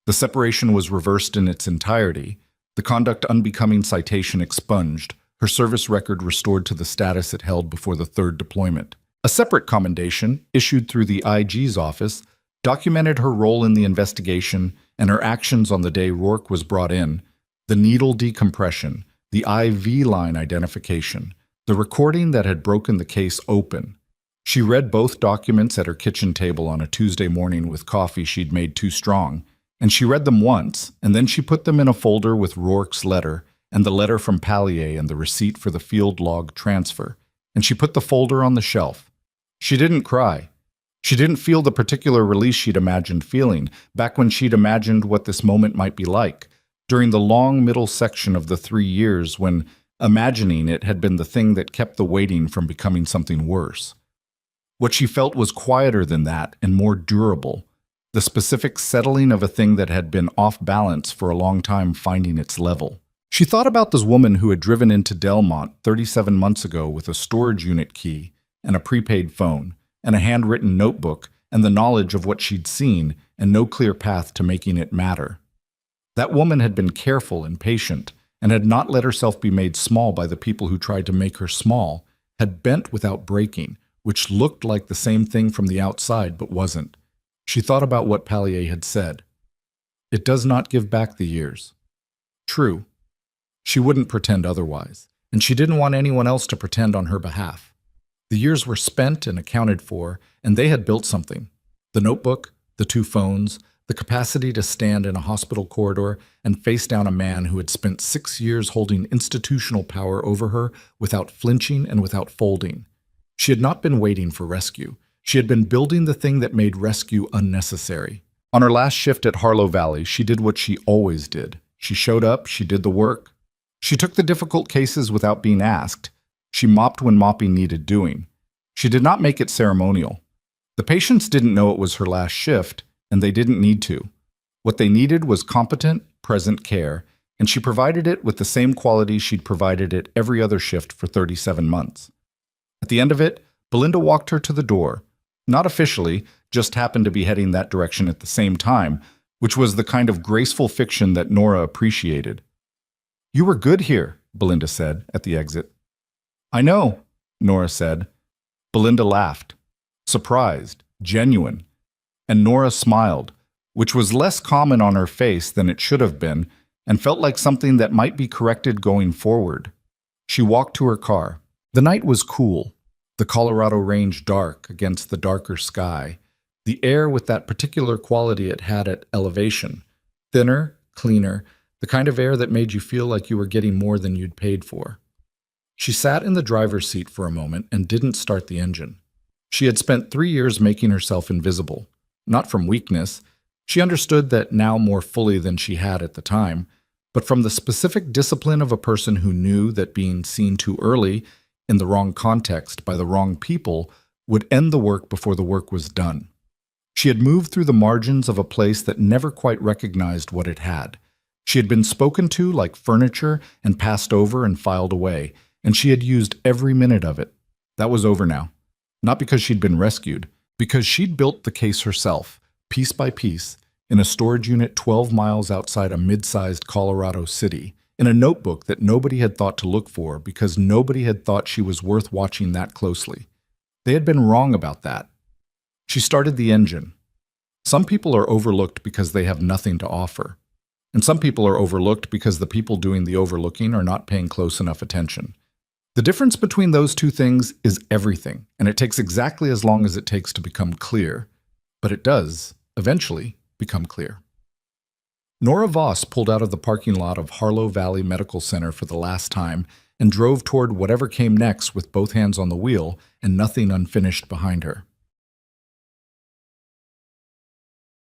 The separation was reversed in its entirety, the conduct unbecoming citation expunged, her service record restored to the status it held before the 3rd deployment. A separate commendation, issued through the IG's office, documented her role in the investigation and her actions on the day Rourke was brought in, the needle decompression, the IV line identification, the recording that had broken the case open. She read both documents at her kitchen table on a Tuesday morning with coffee she'd made too strong, and she read them once, and then she put them in a folder with Rourke's letter and the letter from Pallier and the receipt for the field log transfer, and she put the folder on the shelf. She didn't cry. She didn't feel the particular release she'd imagined feeling, back when she'd imagined what this moment might be like, during the long middle section of the 3 years when imagining it had been the thing that kept the waiting from becoming something worse. What she felt was quieter than that and more durable, the specific settling of a thing that had been off balance for a long time finding its level. She thought about this woman who had driven into Delmont 37 months ago with a storage unit key and a prepaid phone and a handwritten notebook and the knowledge of what she'd seen and no clear path to making it matter. That woman had been careful and patient and had not let herself be made small by the people who tried to make her small, had bent without breaking, which looked like the same thing from the outside but wasn't. She thought about what Pallier had said. It does not give back the years. True. She wouldn't pretend otherwise, and she didn't want anyone else to pretend on her behalf. The years were spent and accounted for, and they had built something. The notebook, the 2 phones, the capacity to stand in a hospital corridor and face down a man who had spent 6 years holding institutional power over her without flinching and without folding. She had not been waiting for rescue. She had been building the thing that made rescue unnecessary. On her last shift at Harlow Valley, she did what she always did. She showed up, she did the work. She took the difficult cases without being asked. She mopped when mopping needed doing. She did not make it ceremonial. The patients didn't know it was her last shift, and they didn't need to. What they needed was competent, present care, and she provided it with the same quality she'd provided it every other shift for 37 months. At the end of it, Belinda walked her to the door. Not officially, just happened to be heading that direction at the same time, which was the kind of graceful fiction that Nora appreciated. "You were good here," Belinda said at the exit. "I know," Nora said. Belinda laughed. Surprised, genuine. And Nora smiled, which was less common on her face than it should have been, and felt like something that might be corrected going forward. She walked to her car. The night was cool, the Colorado range dark against the darker sky, the air with that particular quality it had at elevation, thinner, cleaner, the kind of air that made you feel like you were getting more than you'd paid for. She sat in the driver's seat for a moment and didn't start the engine. She had spent 3 years making herself invisible. Not from weakness, she understood that now more fully than she had at the time, but from the specific discipline of a person who knew that being seen too early, in the wrong context, by the wrong people, would end the work before the work was done. She had moved through the margins of a place that never quite recognized what it had. She had been spoken to like furniture and passed over and filed away, and she had used every minute of it. That was over now. Not because she'd been rescued, because she'd built the case herself, piece by piece, in a storage unit 12 miles outside a mid-sized Colorado city, in a notebook that nobody had thought to look for because nobody had thought she was worth watching that closely. They had been wrong about that. She started the engine. Some people are overlooked because they have nothing to offer. And some people are overlooked because the people doing the overlooking are not paying close enough attention. The difference between those 2 things is everything, and it takes exactly as long as it takes to become clear. But it does, eventually, become clear. Nora Voss pulled out of the parking lot of Harlow Valley Medical Center for the last time and drove toward whatever came next with both hands on the wheel and nothing unfinished behind her.